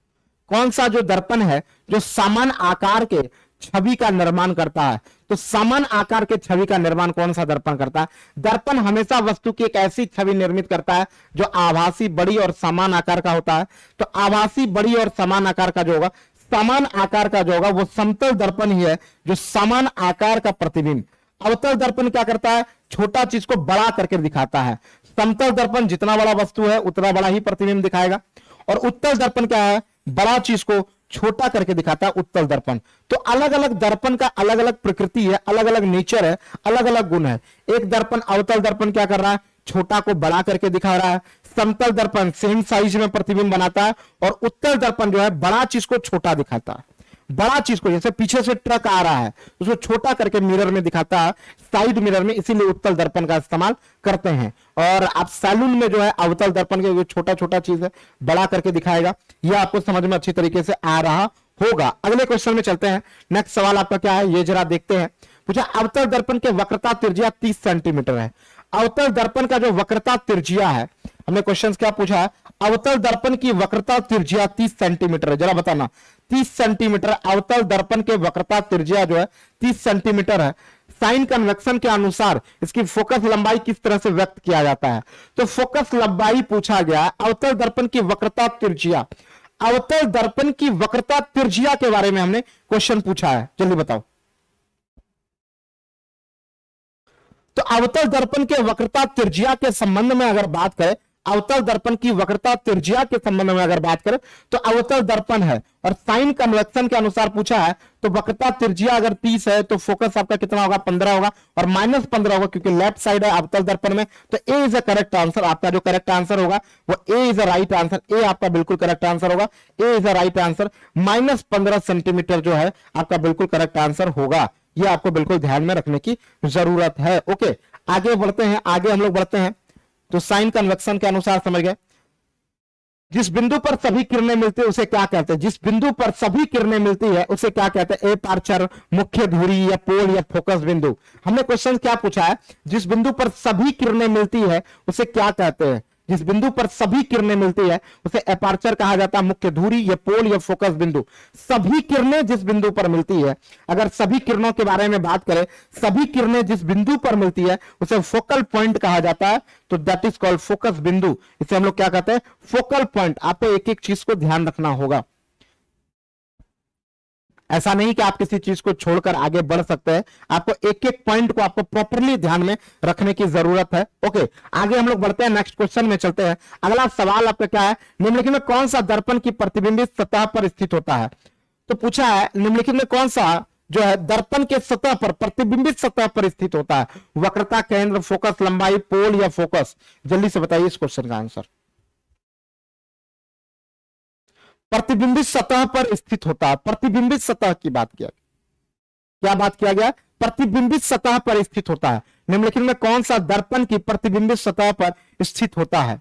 A: कौन सा जो दर्पण है जो समान आकार के छवि का निर्माण करता है? तो समान आकार के छवि का निर्माण कौन सा दर्पण करता है? दर्पण हमेशा वस्तु की एक ऐसी छवि निर्मित करता है जो आभासी, बड़ी और समान आकार का होता है। तो आभासी, बड़ी और समान आकार का जो होगा, समान आकार का जो होगा वो समतल दर्पण ही है जो समान आकार का प्रतिबिंब। अवतल दर्पण क्या करता है? छोटा चीज को बड़ा करके दिखाता है। समतल दर्पण जितना बड़ा वस्तु है उतना बड़ा ही प्रतिबिंब दिखाएगा। और उत्तल दर्पण क्या है? बड़ा चीज को छोटा करके दिखाता है, उत्तल दर्पण। तो अलग अलग दर्पण का अलग अलग प्रकृति है, अलग अलग नेचर है, अलग अलग गुण है। एक दर्पण, अवतल दर्पण क्या कर रहा है? छोटा को बड़ा करके दिखा रहा है। समतल दर्पण सेम साइज में प्रतिबिंब बनाता है। और उत्तल दर्पण जो है बड़ा चीज को छोटा दिखाता है। बड़ा चीज को, जैसे पीछे से ट्रक आ रहा है उसको छोटा करके मिरर में दिखाता है, साइड मिरर में, इसीलिए उत्तल दर्पण का इस्तेमाल करते हैं। और आप सैलून में जो है अवतल दर्पण के छोटा छोटा चीज है बड़ा करके दिखाएगा। यह आपको समझ में अच्छी तरीके से आ रहा होगा। अगले क्वेश्चन में चलते हैं। नेक्स्ट सवाल आपका क्या है ये जरा देखते हैं। पूछा अवतल दर्पण के वक्रता त्रिज्या 30 सेंटीमीटर है। अवतल दर्पण का जो वक्रता त्रिज्या है, हमने क्वेश्चन क्या पूछा है? अवतल दर्पण की वक्रता त्रिज्या 30 सेंटीमीटर है। जरा बताना, 30 सेंटीमीटर अवतल दर्पण के वक्रता त्रिज्या जो है 30 सेंटीमीटर है। साइन कन्वेक्शन के अनुसार इसकी फोकस लंबाई किस तरह से व्यक्त किया जाता है? तो फोकस लंबाई पूछा गया, अवतल दर्पण की वक्रता त्रिज्या। अवतल दर्पण की वक्रता त्रिज्या के बारे में हमने क्वेश्चन पूछा है, जल्दी बताओ। तो अवतल दर्पण के वक्रता त्रिज्या के संबंध में अगर बात करें, अवतल दर्पण की वक्रता त्रिज्या के संबंध में अगर बात करें तो अवतल दर्पण है और साइन कन्वेक्शन के अनुसार पूछा है। तो वक्रता त्रिज्या अगर 30 है तो फोकस आपका कितना होगा? 15 होगा और -15 होगा क्योंकि लेफ्ट साइड है अवतल दर्पण में। तो A is a correct answer. आपका जो करेक्ट आंसर होगा वो A is a right answer. A आपका बिल्कुल करेक्ट आंसर होगा। A is a right answer. -15 centimetre जो है आपका बिल्कुल करेक्ट आंसर होगा। ये आपको बिल्कुल ध्यान में रखने की जरूरत है। ओके, आगे बढ़ते हैं। आगे हम लोग बढ़ते हैं तो साइन कन्वेक्शन के अनुसार समझ गए। जिस बिंदु पर सभी किरणें मिलती है उसे क्या कहते हैं? जिस बिंदु पर सभी किरणें मिलती है उसे क्या कहते हैं? एपर्चर, मुख्य धुरी या पोल या फोकस बिंदु। हमने क्वेश्चन क्या पूछा है? जिस बिंदु पर सभी किरणें मिलती है उसे क्या कहते हैं? जिस बिंदु पर सभी किरणें मिलती है उसे एपर्चर कहा जाता है, मुख्य धुरी या पोल या फोकस बिंदु। सभी किरणें जिस बिंदु पर मिलती है, अगर सभी किरणों के बारे में बात करें, सभी किरणें जिस बिंदु पर मिलती है उसे फोकल पॉइंट कहा जाता है। तो दैट इज कॉल्ड फोकस बिंदु। इसे हम लोग क्या कहते हैं? Focal point. आपको एक एक चीज को ध्यान रखना होगा। ऐसा नहीं कि आप किसी चीज को छोड़कर आगे बढ़ सकते हैं। आपको एक एक पॉइंट को आपको प्रॉपरली ध्यान में रखने की जरूरत है। ओके, आगे हम लोग बढ़ते हैं, नेक्स्ट क्वेश्चन में चलते हैं। अगला सवाल आपका क्या है? निम्नलिखित में कौन सा दर्पण की प्रतिबिंबित सतह पर स्थित होता है? तो पूछा है निम्नलिखित में कौन सा जो है दर्पण के सतह पर, प्रतिबिंबित सतह पर स्थित होता है? वक्रता, केंद्र, फोकस लंबाई, पोल या फोकस? जल्दी से बताइए इस क्वेश्चन का आंसर। प्रतिबिंबित सतह पर स्थित होता है। प्रतिबिंबित सतह की बात किया, क्या बात किया गया? प्रतिबिंबित सतह पर स्थित होता है। निम्नलिखित में कौन सा दर्पण की प्रतिबिंबित सतह पर स्थित होता है?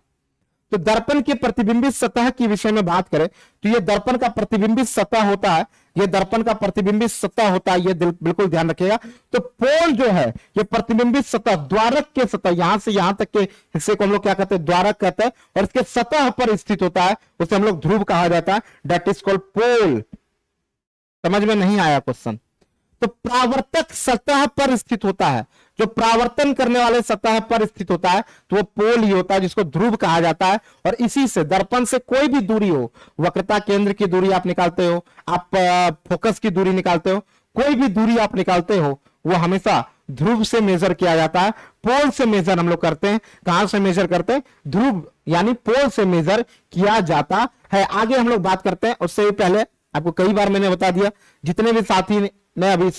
A: तो दर्पण की प्रतिबिंबित सतह की विषय में बात करें तो यह दर्पण का प्रतिबिंबित सतह होता है। यह दर्पण का प्रतिबिंबित सतह होता है, यह बिल्कुल ध्यान रखिएगा। तो पोल जो है यह प्रतिबिंबित सतह, द्वारक के सतह, यहां से यहां तक के हिस्से को हम लोग क्या कहते हैं? द्वारक कहते हैं। और इसके सतह पर स्थित होता है, उसे हम लोग ध्रुव कहा जाता है। That is called pole. समझ में नहीं आया क्वेश्चन? तो परावर्तक सतह पर स्थित होता है, जो परावर्तन करने वाले सतह पर स्थित होता है तो वो पोल ही होता है, जिसको ध्रुव कहा जाता है। और इसी से दर्पण से कोई भी दूरी हो, वक्रता केंद्र की दूरी आप निकालते हो, आप फोकस की दूरी निकालते हो, कोई भी दूरी आप निकालते हो वो हमेशा ध्रुव से मेजर किया जाता है। पोल से मेजर हम लोग करते हैं। कहां से मेजर करते हैं? ध्रुव यानी पोल से मेजर किया जाता है। आगे हम लोग बात करते हैं। उससे पहले आपको कई बार मैंने बता दिया, जितने भी साथी ने अभी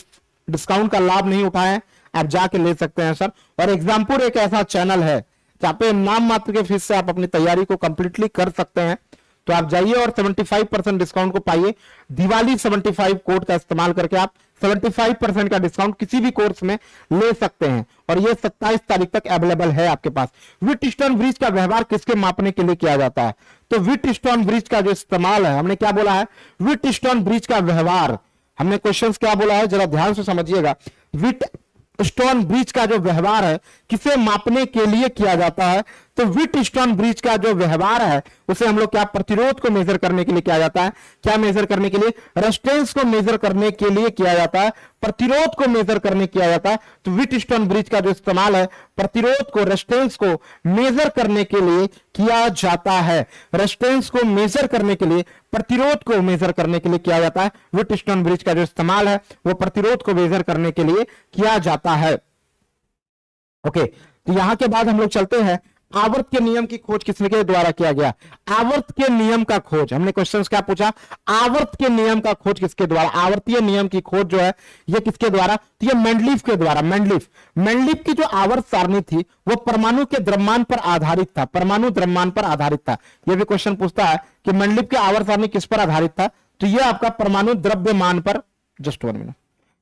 A: डिस्काउंट का लाभ नहीं उठाया है आप जाके ले सकते हैं सर। और एग्जामपुर एक ऐसा चैनल है जहां पे नाम मात्र के फीस से आप अपनी तैयारी को कंप्लीटली कर सकते हैं। तो आप जाइए और 75% डिस्काउंट को पाइए। दिवाली 75 कोड का इस्तेमाल करके आप 75% का डिस्काउंट किसी भी कोर्स में ले सकते हैं। और ये 27 तारीख तक अवेलेबल है आपके पास। व्हीटस्टोन ब्रिज का व्यवहार किसके मापने के लिए किया जाता है? तो व्हीटस्टोन ब्रिज का जो इस्तेमाल है, हमने क्या बोला है? व्हीटस्टोन ब्रिज का व्यवहार हमने क्वेश्चंस क्या बोला है, जरा ध्यान से समझिएगा। विट स्टोन ब्रिज का जो व्यवहार है किसे मापने के लिए किया जाता है, तो विट स्टोन ब्रिज का जो व्यवहार है उसे हम लोग क्या प्रतिरोध को मेजर करने के लिए किया जाता है, क्या मेजर करने के लिए, रेजिस्टेंस को मेजर करने के लिए किया जाता है, प्रतिरोध को मेजर करने किया जाता है। तो विट स्टोन ब्रिज का जो इस्तेमाल है प्रतिरोध को, रेजिस्टेंस को मेजर करने के लिए किया जाता है, रेजिस्टेंस को मेजर करने के लिए, प्रतिरोध को मेजर करने के लिए किया जाता है। विट स्टोन ब्रिज का जो इस्तेमाल है वो प्रतिरोध को मेजर करने के लिए किया जाता है। ओके, तो यहां के बाद हम लोग चलते हैं, आवर्त के नियम की खोज किसके द्वारा किया गया, आवर्त के नियम का खोज, हमने क्वेश्चन क्या पूछा, आवर्त के नियम का खोज किसके द्वारा, आवर्तीय नियम की खोज जो है ये किसके द्वारा, तो ये मेंडलीफ के द्वारा। मेंडलीफ की जो आवर्त सारणी थी वो परमाणु के द्रव्यमान पर आधारित था, परमाणु द्रव्यमान पर आधारित था। यह भी क्वेश्चन पूछता है कि मेंडलीफ की आवर्त सारणी किस पर आधारित था, तो यह आपका परमाणु द्रव्यमान पर, जस्ट 1 मिनट,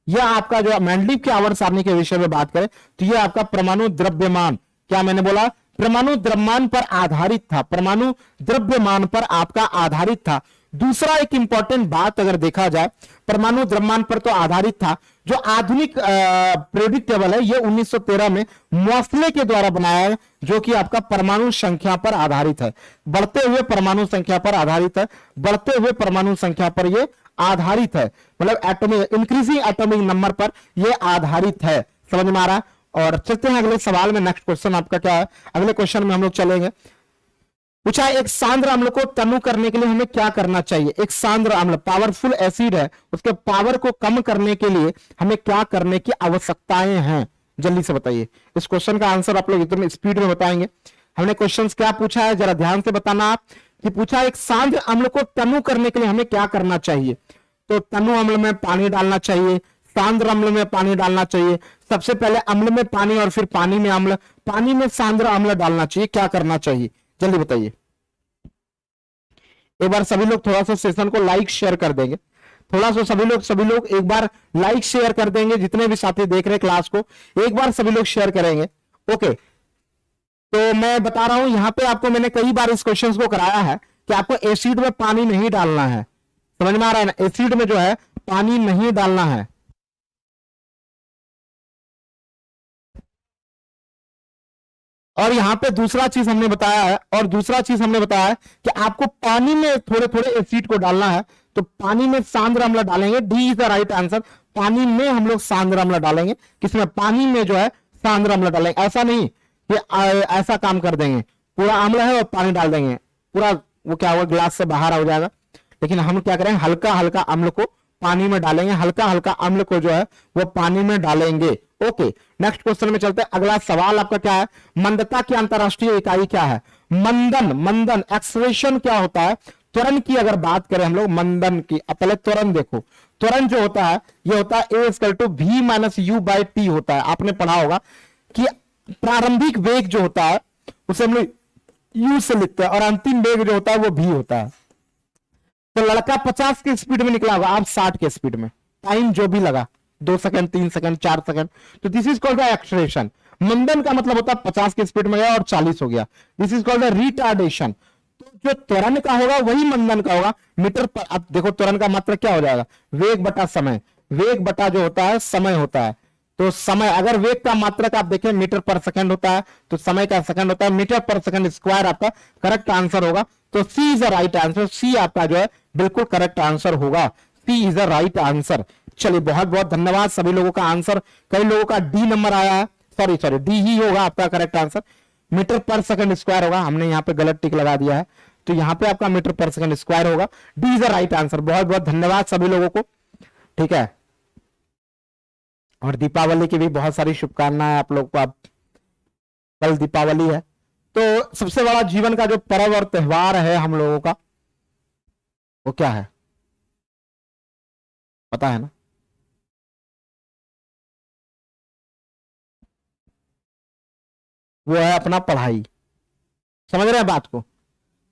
A: यह आपका जो मेंडलीफ की आवर्त सारणी के विषय में बात करें तो यह आपका परमाणु द्रव्यमान, क्या मैंने बोला, परमाणु द्रव्यमान पर आधारित था, परमाणु द्रव्यमान पर आपका आधारित था। दूसरा एक इंपॉर्टेंट बात अगर देखा जाए, परमाणु द्रव्यमान पर तो आधारित था, जो आधुनिक पीरियोडिक टेबल है ये 1913 में मॉसले के द्वारा बनाया है, जो कि आपका परमाणु संख्या पर आधारित है, बढ़ते हुए परमाणु संख्या पर आधारित है, बढ़ते हुए परमाणु संख्या पर यह आधारित है, मतलब एटॉमिक इंक्रीजिंग एटॉमिक नंबर पर यह आधारित है। समझ में आ रहा है। और चलते हैं अगले सवाल में, नेक्स्ट क्वेश्चन आपका क्या है, अगले क्वेश्चन में हम लोग चलेंगे। पूछा एक सांद्र अम्ल को तनु करने के लिए हमें क्या करना चाहिए, एक सांद्र अम्ल पावरफुल एसिड है, उसके पावर को कम करने के लिए हमें क्या करने की आवश्यकताएं हैं, जल्दी से बताइए। इस क्वेश्चन का आंसर आप लोग एकदम स्पीड में बताएंगे। हमने क्वेश्चन क्या पूछा है, जरा ध्यान से बताना आप, कि पूछा एक सांद्र अम्ल को तनु करने के लिए हमें क्या करना चाहिए, तो तनु अम्ल में पानी डालना चाहिए, सांद्र अम्ल में पानी डालना चाहिए, सबसे पहले अम्ल में पानी और फिर पानी में अम्ल, पानी में सांद्र अम्ल डालना चाहिए, क्या करना चाहिए, जल्दी बताइए। एक बार सभी लोग थोड़ा सा सेशन को लाइक शेयर कर देंगे, थोड़ा सा सभी लोग एक बार लाइक शेयर कर देंगे, जितने भी साथी देख रहे हैं क्लास को एक बार सभी लोग शेयर करेंगे। ओके, तो मैं बता रहा हूं, यहां पे आपको मैंने कई बार इस क्वेश्चन को कराया है कि आपको एसिड में पानी नहीं डालना है, समझ में आ रहा है ना, एसिड में जो है पानी नहीं डालना है। और यहां पे दूसरा चीज हमने बताया है, और दूसरा चीज हमने बताया है कि आपको पानी में थोड़े थोड़े एसिड को डालना है, तो पानी में सांद्र अम्ल डालेंगे, D is the right answer, पानी में हम लोग सांद्र अम्ल डालेंगे, किसमें, पानी में जो है सांद्र अम्ल डालेंगे। ऐसा नहीं कि ऐसा काम कर देंगे, पूरा अम्ल है और पानी डाल देंगे, पूरा वो क्या होगा, ग्लास से बाहर हो जाएगा, लेकिन हम क्या करेंगे, हल्का हल्का अम्ल को पानी में डालेंगे, हल्का हल्का अम्ल को जो है वो पानी में डालेंगे। ओके, नेक्स्ट क्वेश्चन में चलते हैं। अगला सवाल आपका क्या है, मंदता की अंतरराष्ट्रीय इकाई क्या है, मंदन एक्सलेशन क्या होता है, त्वरण की अगर बात करें हम लोग मंदन की, पहले त्वरण देखो, त्वरण जो होता है ये होता है A equal to v minus u by t होता है। आपने पढ़ा होगा कि प्रारंभिक वेग जो होता है उसे हम लोग u से लिखते हैं और अंतिम वेग जो होता है वो v होता है। तो लड़का 50 की स्पीड में निकला होगा, आप 60 के स्पीड में, टाइम जो भी लगा 2 सेकंड 3 सेकंड 4 सेकंड, तो this is called the acceleration. मंदन का मतलब होता है 50 की स्पीड में गया और 40 हो गया, this is called the retardation. तो जो त्वरण का होगा वही मंदन का होगा मीटर पर। अब देखो त्वरण का मात्रक क्या हो जाएगा, वेग बटा समय, वेग बटा जो होता है समय होता है। तो समय, अगर वेग का मात्रक आप देखें मीटर पर सेकंड होता है तो समय का सेकंड होता है, मीटर पर सेकंड स्क्वायर आपका करेक्ट आंसर होगा। तो सी इज द राइट आंसर, सी आपका जो है बिल्कुल करेक्ट आंसर होगा, सी इज द राइट आंसर। चलिए बहुत बहुत धन्यवाद सभी लोगों का आंसर, कई लोगों का डी नंबर आया है, सॉरी डी ही होगा आपका करेक्ट आंसर, मीटर पर सेकंड स्क्वायर होगा, हमने यहाँ पे गलत टिक लगा दिया है, तो यहाँ पे आपका मीटर पर सेकंड स्क्वायर होगा, D is the right answer. बहुत बहुत धन्यवाद सभी लोगों को, ठीक है। और दीपावली की भी बहुत सारी शुभकामनाएं आप लोग को, आप कल दीपावली है। तो सबसे बड़ा जीवन का जो पर्व और त्योहार है हम लोगों का वो क्या है, पता है ना, वो है अपना पढ़ाई। समझ रहे हैं बात को।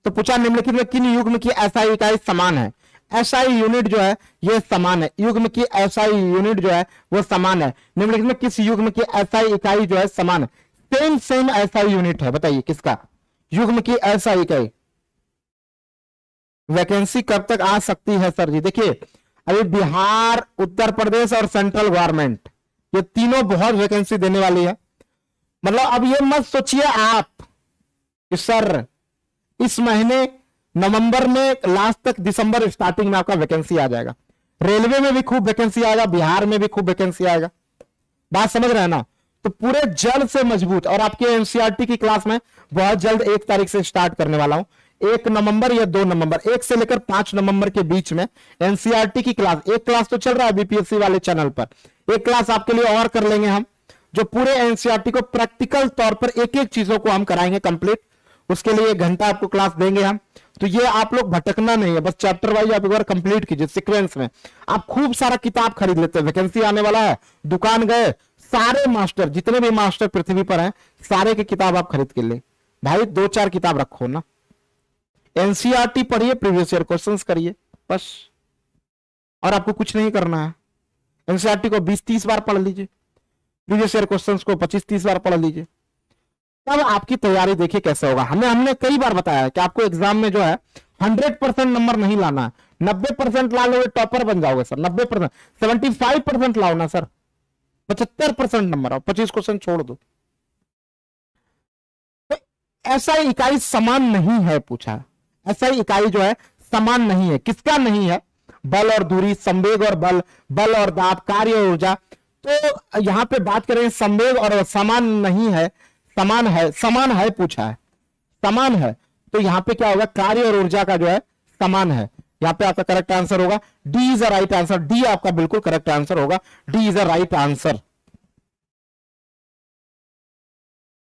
A: तो पूछा निम्नलिखित में किन युग्म की एसआई इकाई समान है, एसआई यूनिट जो है ये समान है, युग्म की एसआई यूनिट जो है वो समान है। निम्नलिखित में किस युग्म की एसआई इकाई जो है समान है, सेम एसआई यूनिट है, बताइए किसका, युग्म की एसआई इकाई। वैकेंसी कब तक आ सकती है सर जी, देखिए अभी बिहार, उत्तर प्रदेश और सेंट्रल गवर्नमेंट, ये तीनों बहुत वैकेंसी देने वाली है। मतलब अब ये मत सोचिए आप कि सर इस महीने नवंबर में लास्ट तक, दिसंबर स्टार्टिंग में आपका वैकेंसी आ जाएगा। रेलवे में भी खूब वैकेंसी आएगा, बिहार में भी खूब वैकेंसी आएगा। बात समझ रहे हैं ना? तो पूरे जल्द से मजबूत, और आपके एनसीईआरटी की क्लास में बहुत जल्द 1 तारीख से स्टार्ट करने वाला हूं। 1 नवंबर या 2 नवंबर, 1 से लेकर 5 नवंबर के बीच में एनसीईआरटी की क्लास, एक क्लास तो चल रहा है बीपीएससी वाले चैनल पर, एक क्लास आपके लिए और कर लेंगे हम, जो पूरे एनसीईआरटी को प्रैक्टिकल तौर पर एक एक चीजों को हम कराएंगे कंप्लीट। उसके लिए 1 घंटा आपको क्लास देंगे हम। तो ये आप लोग भटकना नहीं है, बस चैप्टर वाइज आप एक बार कंप्लीट कीजिए सीक्वेंस में। आप खूब सारा किताब खरीद लेते हैं, वैकेंसी आने वाला है, दुकान गए, सारे मास्टर, जितने भी मास्टर पृथ्वी पर हैं, सारे की किताब आप खरीद के ले भाई। 2-4 किताब रखो ना, एनसीईआरटी पढ़िए, प्रीवियस ईयर क्वेश्चंस करिए बस, और आपको कुछ नहीं करना है। एनसीईआरटी को 20-30 बार पढ़ लीजिए, प्रीवियस ईयर क्वेश्चंस को 25-30 बार पढ़ लीजिए, तब आपकी तैयारी देखिए कैसे होगा। हमने कई बार बताया है कि आपको एग्जाम में जो है 100% नंबर नहीं लाना है, 90% ला लोगे टॉपर बन जाओगे सर। 90%, 75% लाओ ना सर, 75% नंबर आओ, 25 क्वेश्चन छोड़ दो। तो ऐसा इकाई समान नहीं है, पूछा ऐसा इकाई जो है समान नहीं है। किसका नहीं है? बल और दूरी, संवेग और बल, बल और दाब, कार्य और ऊर्जा। तो यहां पे बात करें संवेग और समान नहीं है, समान है, समान है पूछा है, समान है। तो यहां पे क्या होगा? कार्य और ऊर्जा का जो है समान है। यहां पे आपका करेक्ट आंसर होगा D is a right answer. D आपका बिल्कुल करेक्ट आंसर होगा, D is a right answer.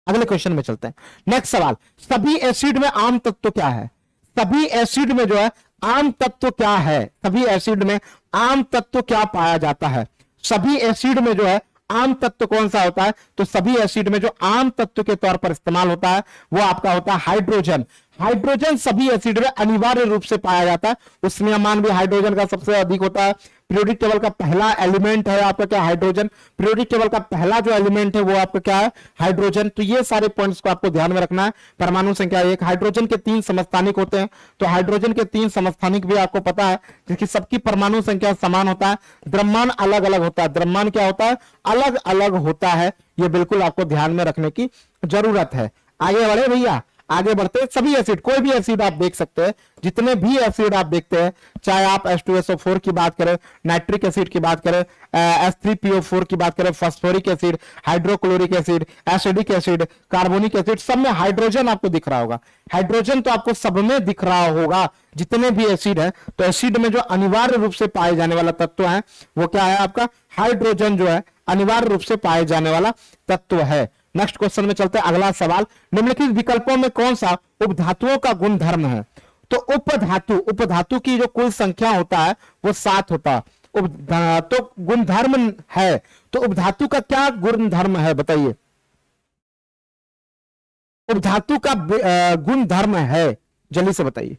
A: अगले क्वेश्चन में चलते हैं। नेक्स्ट सवाल, सभी एसिड में आम तत्व क्या है? सभी एसिड में जो है आम तत्व क्या है? सभी एसिड में आम तत्व क्या पाया जाता है? सभी एसिड में जो है आम तत्व कौन सा होता है? तो सभी एसिड में जो आम तत्व के तौर पर इस्तेमाल होता है वो आपका होता है हाइड्रोजन। हाइड्रोजन सभी एसिड में अनिवार्य रूप से पाया जाता है। उष्मीयमान भी हाइड्रोजन का सबसे अधिक होता है। पीरियोडिक टेबल का पहला एलिमेंट है आपका क्या? हाइड्रोजन। पीरियोडिक टेबल का पहला जो एलिमेंट है वो आपका क्या है? हाइड्रोजन। तो ये सारे पॉइंट्स को आपको ध्यान में रखना है। परमाणु संख्या 1, हाइड्रोजन के 3 समस्थानिक होते हैं, तो हाइड्रोजन के 3 समस्थानिक भी आपको पता है, जिसकी सबकी परमाणु संख्या समान होता है। द्रव्यमान अलग अलग होता है, द्रव्यमान क्या होता है? अलग अलग होता है। ये बिल्कुल आपको ध्यान में रखने की जरूरत है। आगे बढ़े भैया, आगे बढ़ते हैं। सभी एसिड, कोई भी एसिड आप देख सकते हैं, जितने भी एसिड आप देखते हैं, चाहे आप H2SO4 की बात करें, नाइट्रिक एसिड की बात करें, H3PO4 की बात करें, phosphoric acid, hydrochloric acid, acidic acid, carbonic acid, सब में हाइड्रोजन आपको दिख रहा होगा। हाइड्रोजन तो आपको सब में दिख रहा होगा, जितने भी एसिड है। तो एसिड में जो अनिवार्य रूप से पाए जाने वाला तत्व है वो क्या है? आपका हाइड्रोजन जो है अनिवार्य रूप से पाए जाने वाला तत्व है। नेक्स्ट क्वेश्चन में चलते हैं। अगला सवाल, निम्नलिखित विकल्पों में कौन सा उपधातुओं का गुण धर्म है? तो उपधातु की जो कुल संख्या होता है वो 7 होता है। तो गुण धर्म है, तो उपधातु का क्या गुण धर्म है बताइए? उपधातु का गुण धर्म है, जल्दी से बताइए,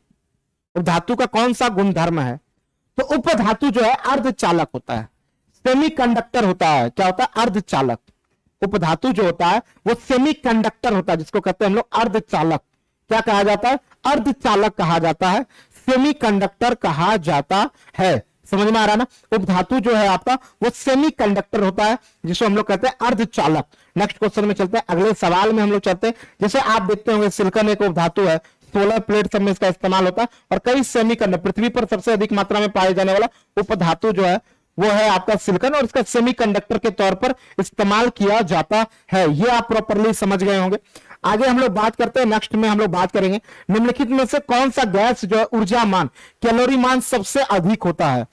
A: उपधातु का कौन सा गुण धर्म है? तो उपधातु जो है अर्धचालक होता है, सेमीकंडक्टर होता है। क्या होता है? अर्धचालक। उपधातु जो होता है वो सेमीकंडक्टर होता है, जिसको कहते हैं हम लोग अर्धचालक। क्या कहा जाता है? अर्धचालक कहा जाता है, सेमीकंडक्टर कहा जाता है। समझ में आ रहा है ना? उपधातु जो है आपका वो सेमीकंडक्टर होता है, जिसको हम लोग कहते हैं अर्धचालक। नेक्स्ट क्वेश्चन में चलते हैं। अगले सवाल में हम लोग चलते हैं। जैसे आप देखते होंगे सिलिकॉन एक उपधातु है, सोलर प्लेट सब में इसका इस्तेमाल होता है, और कई सेमीकंडक्टर, पृथ्वी पर सबसे अधिक मात्रा में पाए जाने वाला उपधातु जो है वो है आपका सिलिकॉन, और इसका सेमीकंडक्टर के तौर पर इस्तेमाल किया जाता है। ये आप प्रॉपर्ली समझ गए होंगे। आगे हम लोग बात करते हैं। नेक्स्ट में हम लोग बात करेंगे निम्नलिखित में से कौन सा गैस जो है ऊर्जा मान, कैलोरी मान सबसे अधिक होता है?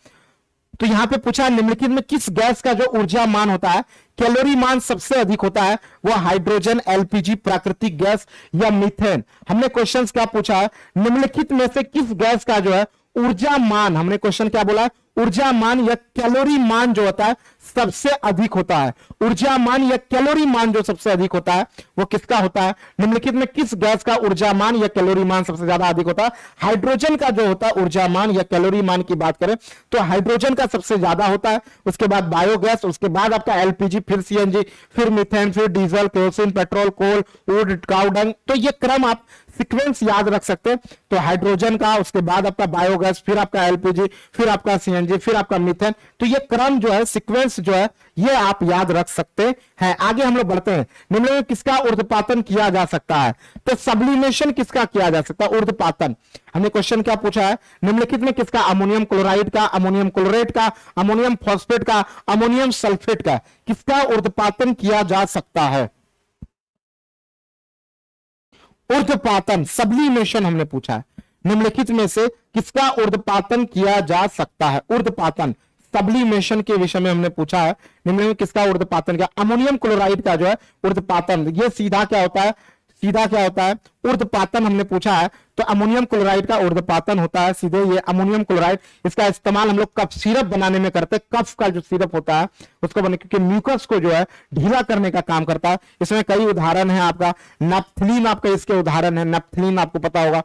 A: तो यहां पे पूछा है निम्नलिखित में किस गैस का जो ऊर्जा मान होता है, कैलोरी मान सबसे अधिक होता है? वो हाइड्रोजन, एलपीजी, प्राकृतिक गैस या मीथेन। हमने क्वेश्चन क्या पूछा है? निम्नलिखित में से किस गैस का जो है ऊर्जा मान, हमने क्वेश्चन क्या बोला है? ऊर्जा मान या कैलोरी मान जो होता है सबसे अधिक होता है। ऊर्जा मान या कैलोरी मान जो सबसे अधिक होता है वो किसका होता है? निम्नलिखित में किस गैस का ऊर्जा मान या कैलोरी मान सबसे ज्यादा अधिक होता है? हाइड्रोजन का जो होता है ऊर्जा मान या कैलोरी मान की बात करें तो हाइड्रोजन का सबसे ज्यादा होता है, उसके बाद बायोगैस, उसके बाद आपका एलपीजी, फिर सीएनजी, फिर मीथेन, फिर diesel, kerosene, petrol, coal, wood, cow dung. तो ये क्रम आप सीक्वेंस याद रख सकते हैं। तो हाइड्रोजन का, उसके बाद आपका बायोगैस, फिर आपका एलपीजी, फिर आपका सीएनजी, फिर आपका मीथेन। तो ये क्रम जो है, सीक्वेंस जो है, ये आप याद रख सकते हैं। आगे हम लोग बढ़ते हैं। निम्नलिखित में किसका ऊर्ध्वपातन किया जा सकता है? तो सब्लिमेशन किसका किया जा सकता है? ऊर्ध्वपातन। हमने क्वेश्चन क्या पूछा है? निम्नलिखित में किसका? अमोनियम क्लोराइड का, अमोनियम क्लोरेट का, अमोनियम फॉस्फेट का, अमोनियम सल्फेट का, किसका ऊर्ध्वपातन किया जा सकता है? ऊर्ध्वपातन, सब्लिमेशन हमने पूछा है। निम्नलिखित में से किसका ऊर्ध्वपातन किया जा सकता है? ऊर्ध्वपातन, सब्लिमेशन के विषय में हमने पूछा है। निम्नलिखित में किसका ऊर्ध्वपातन किया? अमोनियम क्लोराइड का जो है ऊर्ध्वपातन। ये सीधा क्या होता है? सीधा क्या होता है? ऊर्ध्वपातन हमने पूछा है। तो अमोनियम क्लोराइड का ऊर्ध्वपातन होता है सीधे ये अमोनियम क्लोराइड। इसका इस्तेमाल हम लोग कफ सिरप बनाने में करते हैं। कफ का जो सिरप होता है उसको बने, क्योंकि म्यूकस को जो है ढीला करने का काम करता है। इसमें कई उदाहरण है। आपका नैप्थलीन आपका इसके उदाहरण है। नैप्थलीन आपको पता होगा,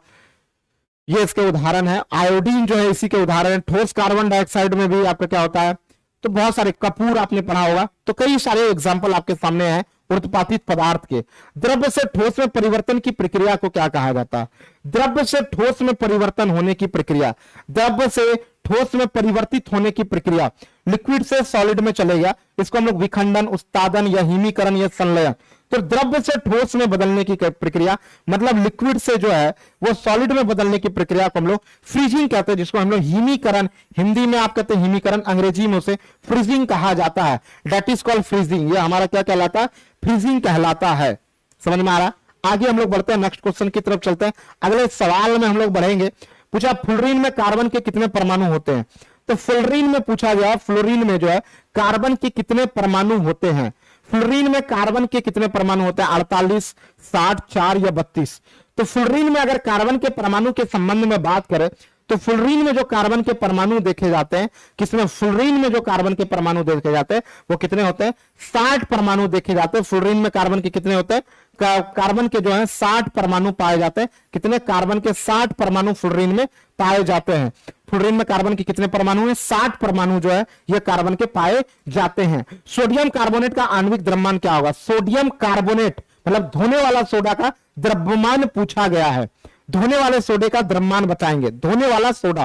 A: ये इसके उदाहरण है। आयोडीन जो है इसी के उदाहरण है। ठोस कार्बन डाइऑक्साइड में भी आपका क्या होता है? तो बहुत सारे, कपूर आपने पढ़ा होगा। तो कई सारे एग्जाम्पल आपके सामने हैं ऊर्ध्वपातित पदार्थ के। द्रव्य से ठोस में परिवर्तन की प्रक्रिया को क्या कहा जाता है? द्रव्य से ठोस में परिवर्तन होने की प्रक्रिया, द्रव्य से ठोस में परिवर्तित होने की प्रक्रिया, लिक्विड से सॉलिड में चलेगा, इसको हम लोग विखंडन, उत्पादन या हिमीकरण या संलयन। तो द्रव्य से ठोस में बदलने की प्रक्रिया, मतलब लिक्विड से जो है वो सॉलिड में बदलने की प्रक्रिया को हम लोग फ्रीजिंग कहते हैं, जिसको हम लोग हिमीकरण, हिंदी में आप कहते हैं हिमीकरण, अंग्रेजी में उसे फ्रीजिंग कहा जाता है। That is called freezing. ये हमारा क्या कहलाता है? फ्रीजिंग कहलाता है। समझ में आ रहा? आगे हम लोग बढ़ते हैं, नेक्स्ट क्वेश्चन की तरफ चलते हैं। अगले सवाल में हम लोग बढ़ेंगे। पूछा फ्लोरीन में कार्बन के कितने परमाणु होते हैं? तो फ्लोरीन में पूछा गया, फ्लोरीन में जो है कार्बन के कितने परमाणु होते हैं? फ्लोरीन में कार्बन के कितने परमाणु होते हैं? 48, 60, 4 या 32। तो फ्लोरीन में अगर कार्बन के परमाणु के संबंध में बात करें तो फ्लोरीन में जो कार्बन के परमाणु देखे जाते हैं, किसमें? फ्लोरीन में जो कार्बन के परमाणु देखे जाते हैं वो कितने होते हैं? 60 परमाणु देखे जाते हैं। फ्लोरीन में कार्बन के कितने होते हैं? कार्बन के जो है 60 परमाणु पाए जाते हैं। कितने? कार्बन के 60 परमाणु फ्लोरीन में पाए जाते हैं। फ्लोरीन में कार्बन के कितने परमाणु हैं? 60 परमाणु जो है ये कार्बन के पाए जाते हैं। सोडियम कार्बोनेट का आणविक द्रव्यमान क्या होगा? सोडियम कार्बोनेट मतलब धोने वाला सोडा का द्रव्यमान पूछा गया है। धोने वाले सोडे का द्रव्यमान बताएंगे। धोने वाला सोडा,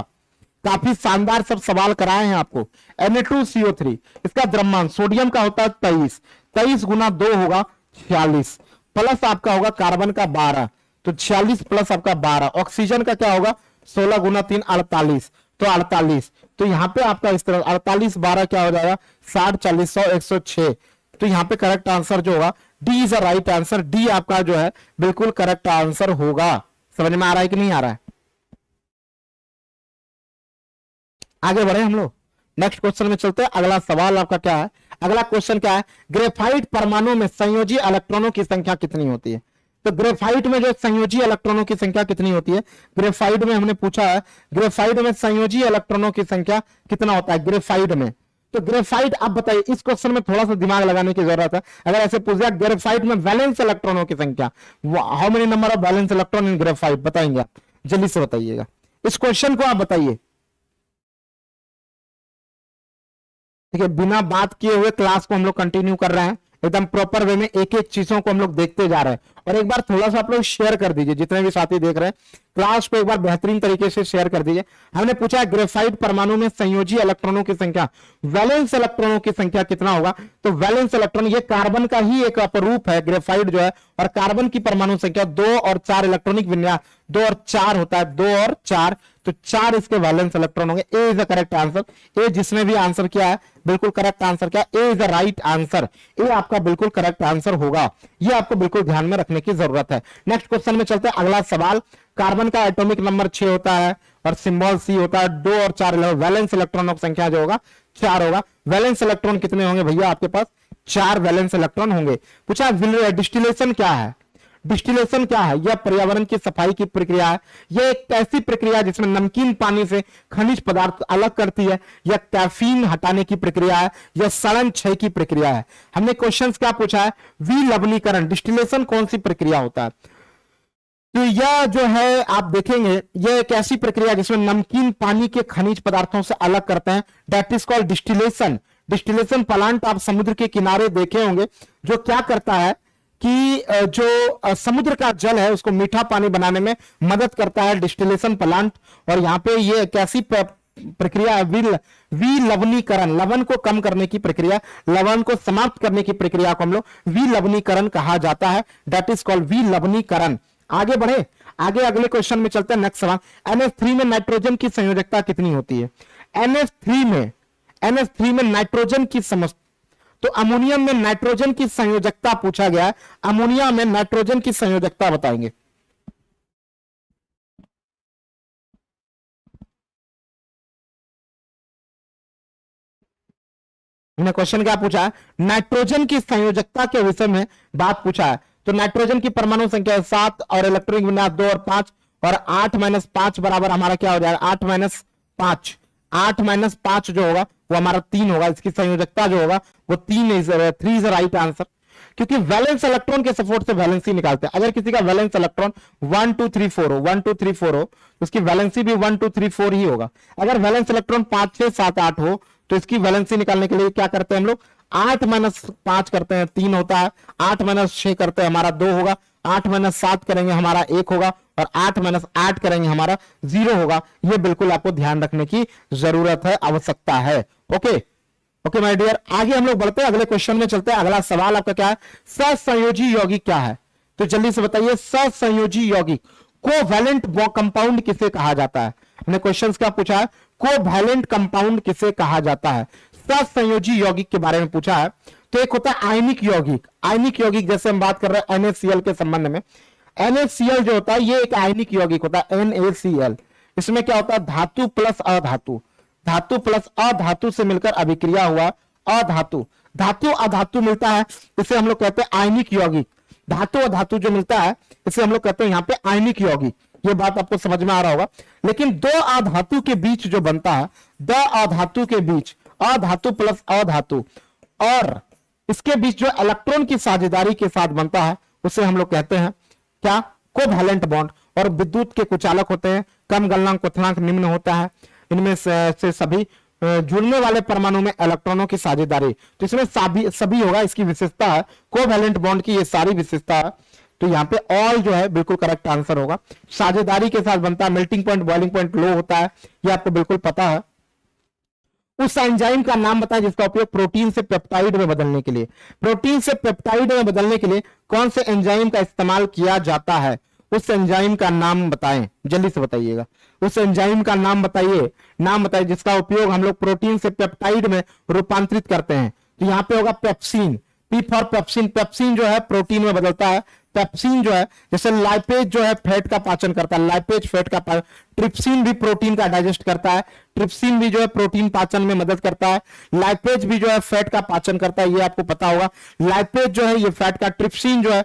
A: काफी शानदार सब सवाल कराए हैं आपको। Na2CO3 इसका द्रव्यमान सोडियम का होता है 23, 23 गुना 2 होगा 46, प्लस आपका होगा कार्बन का 12, तो 46 प्लस आपका 12। ऑक्सीजन का क्या होगा? 16 गुना 3 48, तो 48। तो यहां पे आपका इस तरह 48 12 क्या हो जाएगा? 60 40 100 106। तो यहां पे करेक्ट आंसर जो होगा D is a right answer. D आपका जो है बिल्कुल करेक्ट आंसर होगा। समझ में आ रहा है कि नहीं आ रहा है? आगे बढ़े हम लोग, नेक्स्ट क्वेश्चन में चलते हैं। अगला सवाल आपका क्या है? अगला क्वेश्चन क्या है? ग्रेफाइट परमाणु में संयोजी इलेक्ट्रॉनों की संख्या कितनी होती है? तो ग्रेफाइट में जो संयोजी इलेक्ट्रॉनों की संख्या कितनी होती है? ग्रेफाइट में हमने पूछा है, ग्रेफाइट में संयोजी इलेक्ट्रॉनों की संख्या कितना होता है ग्रेफाइट में? तो ग्रेफाइट, आप बताइए, इस क्वेश्चन में थोड़ा सा दिमाग लगाने की जरूरत है। अगर ऐसे पूछ दिया ग्रेफाइट में वैलेंस इलेक्ट्रॉनों की संख्या, how many number of valence electron in graphite, बताएंगे आप? जल्दी से बताइएगा इस क्वेश्चन को, आप बताइए। ठीक है, बिना बात किए हुए क्लास को हम लोग कंटिन्यू कर रहे हैं एकदम प्रॉपर वे में, एक एक चीजों को हम लोग देखते जा रहे हैं। और एक बार थोड़ा सा आप लोग शेयर कर दीजिए, जितने भी साथी देख रहे हैं क्लास को एक बार बेहतरीन तरीके से शेयर कर दीजिए। हमने पूछा है ग्रेफाइट परमाणु में संयोजी इलेक्ट्रॉनों की संख्या, वैलेंस इलेक्ट्रॉनों की संख्या कितना होगा? तो वैलेंस इलेक्ट्रॉन, ये कार्बन का ही एक अपरूप है ग्रेफाइट जो है, और कार्बन की परमाणु संख्या 2 और 4 इलेक्ट्रॉनिक विन्यास 2 और 4 होता है, 2 और 4, तो 4 इसके वैलेंस इलेक्ट्रॉन होंगे। ए इज द करेक्ट आंसर। ए जिसने भी आंसर किया है बिल्कुल करेक्ट आंसर क्या? ए is the right answer. A आपका बिल्कुल करेक्ट आंसर होगा। ये आपको बिल्कुल ध्यान में रखने की जरूरत है। नेक्स्ट क्वेश्चन में चलते हैं। अगला सवाल, कार्बन का एटॉमिक नंबर 6 होता है और सिंबल सी होता है। 2 और 4 वैलेंस इलेक्ट्रॉनों की संख्या जो होगा 4 होगा। वैलेंस इलेक्ट्रॉन कितने होंगे भैया आपके पास? 4 वैलेंस इलेक्ट्रॉन होंगे। पूछा डिस्टिलेशन क्या है? डिस्टिलेशन क्या है? यह पर्यावरण की सफाई की प्रक्रिया है। यह एक ऐसी प्रक्रिया है जिसमें नमकीन पानी से खनिज पदार्थ अलग करती है। यह कैफीन हटाने की प्रक्रिया है। यह सड़न क्षय की प्रक्रिया है। हमने क्वेश्चन क्या पूछा है? विलवणीकरण, डिस्टिलेशन कौन सी प्रक्रिया होता है? तो यह जो है आप देखेंगे, यह एक ऐसी प्रक्रिया जिसमें नमकीन पानी के खनिज पदार्थों से अलग करते हैं। That is called distillation. Distillation plant आप समुद्र के किनारे देखे होंगे, जो क्या करता है कि जो समुद्र का जल है उसको मीठा पानी बनाने में मदद करता है डिस्टिलेशन प्लांट। और यहां पे ये एक ऐसी प्रक्रिया है विलवणीकरण, लवण को कम करने की प्रक्रिया, लवण को समाप्त करने की प्रक्रिया को हम लोग विलवणीकरण कहा जाता है। दैट इज कॉल्ड विलवणीकरण। आगे बढ़े, आगे अगले क्वेश्चन में चलते हैं। नेक्स्ट सवाल, NH3 में नाइट्रोजन की संयोजकता कितनी होती है? NH3 में नाइट्रोजन की तो अमोनियम में नाइट्रोजन की संयोजकता पूछा गया है। अमोनिया में नाइट्रोजन की संयोजकता बताएंगे। हमने क्वेश्चन क्या पूछा है? नाइट्रोजन की संयोजकता के विषय में बात पूछा है। तो नाइट्रोजन की परमाणु संख्या 7 और इलेक्ट्रॉनिक विन्यास 2 और 5, और 8-5 बराबर हमारा क्या हो जाएगा? 8-5। 8-5 जो होगा वो हमारा 3 होगा। इसकी संयोजकता जो होगा वो 3 इज राइट आंसर, क्योंकि वैलेंस इलेक्ट्रॉन के सपोर्ट से वैलेंसी निकालते हैं। अगर किसी का वैलेंस इलेक्ट्रॉन 1 2 3 4 हो, 1 2 3 4 हो, तो उसकी वैलेंसी भी 1 2 3 4 ही होगा। अगर वैलेंस इलेक्ट्रॉन 5 6 7 8 हो, तो इसकी वैलेंसी निकालने के लिए क्या करते हैं हम लोग? 8-5 करते हैं, 3 होता है। 8-6 करते हैं, हमारा 2 होगा। 8-7 करेंगे, हमारा 1 होगा। और 8-8 करेंगे, हमारा 0 होगा। यह बिल्कुल आपको ध्यान रखने की जरूरत है, आवश्यकता है। ओके ओके माय डियर, आगे हम लोग बढ़ते हैं, अगले क्वेश्चन में चलते हैं। अगला सवाल आपका क्या है? सहसंयोजी यौगिक क्या है? तो जल्दी से बताइए, सहसंयोजी यौगिक, कोवैलेंट कंपाउंड किसे कहा जाता है? हमने क्वेश्चन क्या पूछा है? कोवैलेंट कंपाउंड किसे कहा जाता है? सहसंयोजी यौगिक के बारे में पूछा है। तो एक होता है आयनिक यौगिक। आयनिक यौगिक जैसे हम बात कर रहे हैं NaCl के संबंध में, NaCl जो होता है ये एक आयनिक यौगिक होता है, NaCl। इसमें क्या होता है? धातु प्लस अधातु, धातु प्लस अधातु से मिलकर अभिक्रिया हुआ अधातु, धातु अधातु मिलता है, इसे हम लोग कहते हैं आयनिक यौगिक। धातु अधातु जो मिलता है इसे हम लोग कहते हैं यहाँ पे आयनिक यौगिक। ये बात आपको समझ में आ रहा होगा। लेकिन दो अधातु के बीच जो बनता है, दो अधातु के बीच, अधातु प्लस अधातु, और इसके बीच जो इलेक्ट्रॉन की साझेदारी के साथ बनता है उसे हम लोग कहते हैं क्या? Covalent bond. और विद्युत के कुचालक होते हैं, कम गलनांक क्वथनांक निम्न होता है। इनमें से सभी जुड़ने वाले परमाणु में इलेक्ट्रॉनों की साझेदारी, तो इसमें सभी होगा। इसकी विशेषता है कोवैलेंट बॉन्ड की, ये सारी विशेषता है। तो यहाँ पे ऑल जो है बिल्कुल करेक्ट आंसर होगा। साझेदारी के साथ बनता है, मेल्टिंग पॉइंट बॉइलिंग पॉइंट लो होता है, ये आपको बिल्कुल पता है। उस एंजाइम का नाम बताएं जिसका उपयोग प्रोटीन से पेप्टाइड में बदलने के लिए, प्रोटीन से पेप्टाइड में बदलने के लिए कौन से एंजाइम का इस्तेमाल किया जाता है? उस एंजाइम का नाम बताएं, जल्दी से बताइएगा। उस एंजाइम का नाम बताइए, नाम बताइए जिसका उपयोग हम लोग प्रोटीन से पेप्टाइड में रूपांतरित करते हैं। तो यहाँ पे होगा pepsin, P for pepsin. Pepsin जो है प्रोटीन में बदलता है। पेप्सिन जो है, जैसे लाइपेज जो है फैट का पाचन करता है, लाइपेज फैट का पाचन, ट्रिप्सिन भी प्रोटीन का डाइजेस्ट करता है, ट्रिप्सिन भी जो है प्रोटीन पाचन में मदद करता है। लाइपेज भी जो है फैट का पाचन करता है, ये आपको पता होगा। लाइपेज जो है ये फैट का, ट्रिप्सिन जो है,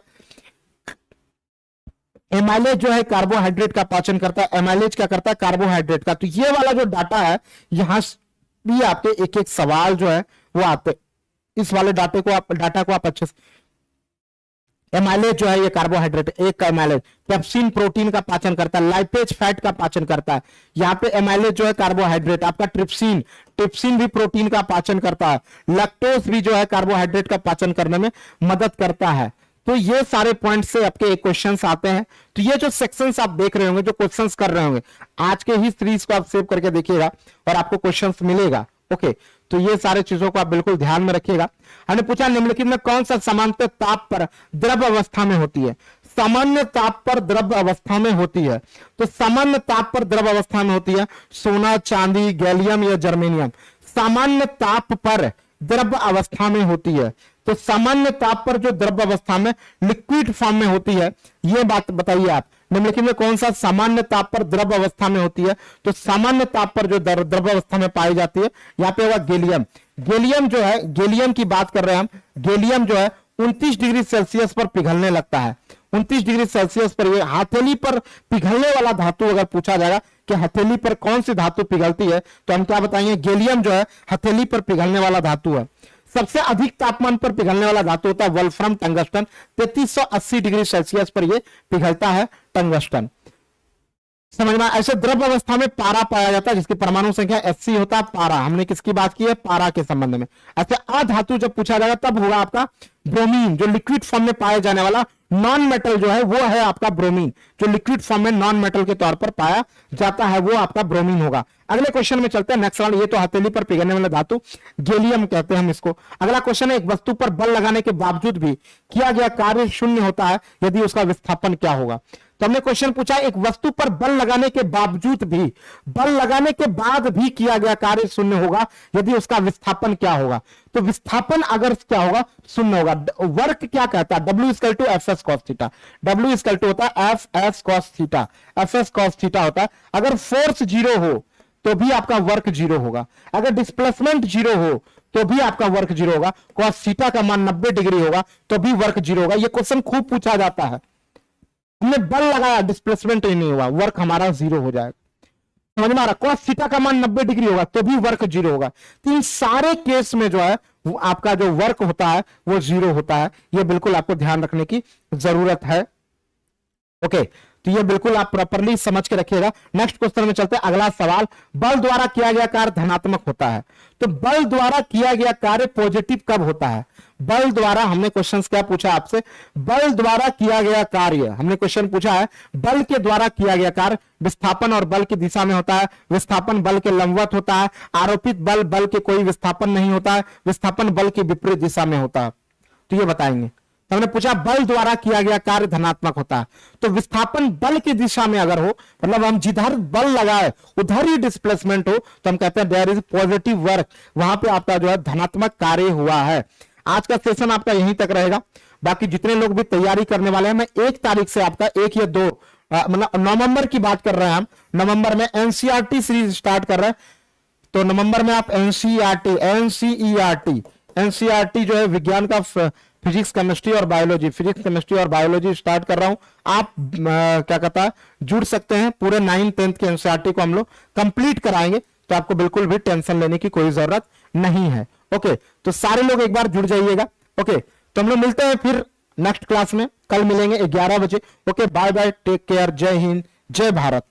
A: एमाइलेज जो है कार्बोहाइड्रेट का पाचन करता है। एमाइलेज क्या करता है? कार्बोहाइड्रेट का। तो ये वाला जो डाटा है, यहां भी आपके एक एक सवाल जो है वो आते, इस वाले डाटा को आप अच्छे से, एमाइलेज जो है ये कार्बोहाइड्रेट, एक का एमाइलेज। पेप्सिन प्रोटीन का पाचन करता है, लाइपेज फैट का पाचन करता है। यहाँ पे एमाइलेज जो है कार्बोहाइड्रेट, आपका ट्रिप्सिन, ट्रिप्सिन भी प्रोटीन का पाचन करता है। लैक्टोज भी जो है कार्बोहाइड्रेट का पाचन करने में मदद करता है। तो ये सारे पॉइंट से आपके क्वेश्चंस आते हैं। तो ये जो सेक्शंस आप देख रहे होंगे, जो क्वेश्चंस कर रहे होंगे, आज के ही सीरीज को आप सेव करके देखिएगा और आपको क्वेश्चंस मिलेगा। ओके, तो ये सारे चीजों को आप बिल्कुल ध्यान में रखिएगा। हमने पूछा निम्नलिखित में कौन सा सामान्य ताप पर द्रव अवस्था में होती है? सामान्य ताप पर द्रव अवस्था में होती है। तो सामान्य ताप पर द्रव अवस्था में होती है सोना, चांदी, गैलियम या जर्मेनियम। सामान्य ताप पर द्रव अवस्था में होती है। तो सामान्य ताप पर जो द्रव अवस्था में लिक्विड फॉर्म में होती है, यह बात बताइए आप, निम्नलिखित में कौन सा सामान्य ताप पर द्रव अवस्था में होती है? तो सामान्य ताप पर जो द्रव अवस्था में पाई जाती है, यहाँ पे होगा गैलियम। गैलियम जो है, गैलियम की बात कर रहे हैं हम। गैलियम जो है 29 डिग्री सेल्सियस पर पिघलने लगता है। 29 डिग्री सेल्सियस पर ये हथेली पर पिघलने वाला धातु अगर पूछा जाएगा कि हथेली पर कौन सी धातु पिघलती है, तो हम क्या बताएंगे, गैलियम जो है हथेली पर पिघलने वाला धातु है। सबसे अधिक तापमान पर पिघलने वाला धातु होता है वोल्फ्राम टंगस्टन, 3380 डिग्री सेल्सियस पर यह पिघलता है टंगस्टन। समझना, ऐसे द्रव अवस्था में पारा पाया जाता है जिसकी परमाणु संख्या Hc होता है पारा। हमने किसकी बात की है, पारा के संबंध में। ऐसे अधातु जब पूछा जाएगा तब होगा आपका ब्रोमीन, जो लिक्विड फॉर्म में पाया जाने वाला नॉन मेटल जो है वो है आपका ब्रोमीन, जो लिक्विड फॉर्म में नॉन मेटल के तौर पर पाया जाता है वो आपका ब्रोमीन होगा। अगले क्वेश्चन में चलते हैं, नेक्स्ट वाला। ये तो हथेली पर पिघलने वाला धातु गैलियम कहते हैं हम इसको। अगला क्वेश्चन है, एक वस्तु पर बल लगाने के बावजूद भी किया गया कार्य शून्य होता है यदि उसका विस्थापन क्या होगा। तो हमने क्वेश्चन पूछा, एक वस्तु पर बल लगाने के बावजूद भी, बल लगाने के बाद भी किया गया कार्य शून्य होगा यदि उसका विस्थापन क्या होगा। तो विस्थापन अगर क्या होगा, शून्य होगा। वर्क क्या कहता है, W = Fs cos theta. W = होता है Fs cos theta, Fs cos theta होता है। अगर फोर्स 0 हो तो भी आपका वर्क 0 होगा, अगर डिस्प्लेसमेंट 0 हो तो भी आपका वर्क 0 होगा। cos थीटा का मान 90 डिग्री होगा तो भी वर्क 0 होगा। यह क्वेश्चन खूब पूछा जाता है। हमने बल लगाया, डिस्प्लेसमेंट ही नहीं हुआ, वर्क हमारा 0 हो जाएगा। समझ में आ रहा, cos थीटा का मान 90 डिग्री होगा तो भी वर्क 0 होगा। तो इन सारे केस में जो है वो आपका जो वर्क होता है वो 0 होता है। ये बिल्कुल आपको ध्यान रखने की जरूरत है। ओके, तो ये बिल्कुल आप प्रॉपरली समझ के रखिएगा। नेक्स्ट क्वेश्चन में चलते हैं। अगला सवाल, बल द्वारा किया गया कार्य धनात्मक होता है, तो बल द्वारा किया गया कार्य पॉजिटिव कब होता है। बल द्वारा, हमने क्वेश्चन क्या पूछा आपसे, बल द्वारा किया गया कार्य, हमने क्वेश्चन पूछा है बल के द्वारा किया गया कार्य विस्थापन और बल की दिशा में होता है, विस्थापन बल के लंबवत होता है, आरोपित बल, बल के कोई विस्थापन नहीं होता है, विस्थापन बल की विपरीत दिशा में होता है। तो ये बताएंगे। तो हमने पूछा बल द्वारा किया गया कार्य धनात्मक होता है, तो विस्थापन बल की दिशा में अगर हो, मतलब हम जिधर बल लगाए उधर ही डिस्प्लेसमेंट हो, तो हम कहते हैं देयर इज पॉजिटिव वर्क, वहां पे आपका जो है धनात्मक कार्य हुआ है। आज का सेशन आपका यहीं तक रहेगा। बाकी जितने लोग भी तैयारी करने वाले हैं, मैं 1 तारीख से आपका 1 या 2 मतलब नवंबर की बात कर रहे हैं हम, नवंबर में एनसीईआरटी सीरीज स्टार्ट कर रहे हैं। तो नवंबर में आप एनसीईआरटी जो है विज्ञान का फिजिक्स केमिस्ट्री और बायोलॉजी, फिजिक्स केमिस्ट्री और बायोलॉजी स्टार्ट कर रहा हूं। आप क्या कहता है जुड़ सकते हैं। पूरे 9th 10th के एनसीईआरटी को हम लोग कंप्लीट कराएंगे, तो आपको बिल्कुल भी टेंशन लेने की कोई जरूरत नहीं है। ओके, तो सारे लोग एक बार जुड़ जाइएगा। ओके, तो हम लोग मिलते हैं फिर नेक्स्ट क्लास में, कल मिलेंगे 11 बजे। Okay, bye bye, take care, जय हिंद, जय भारत।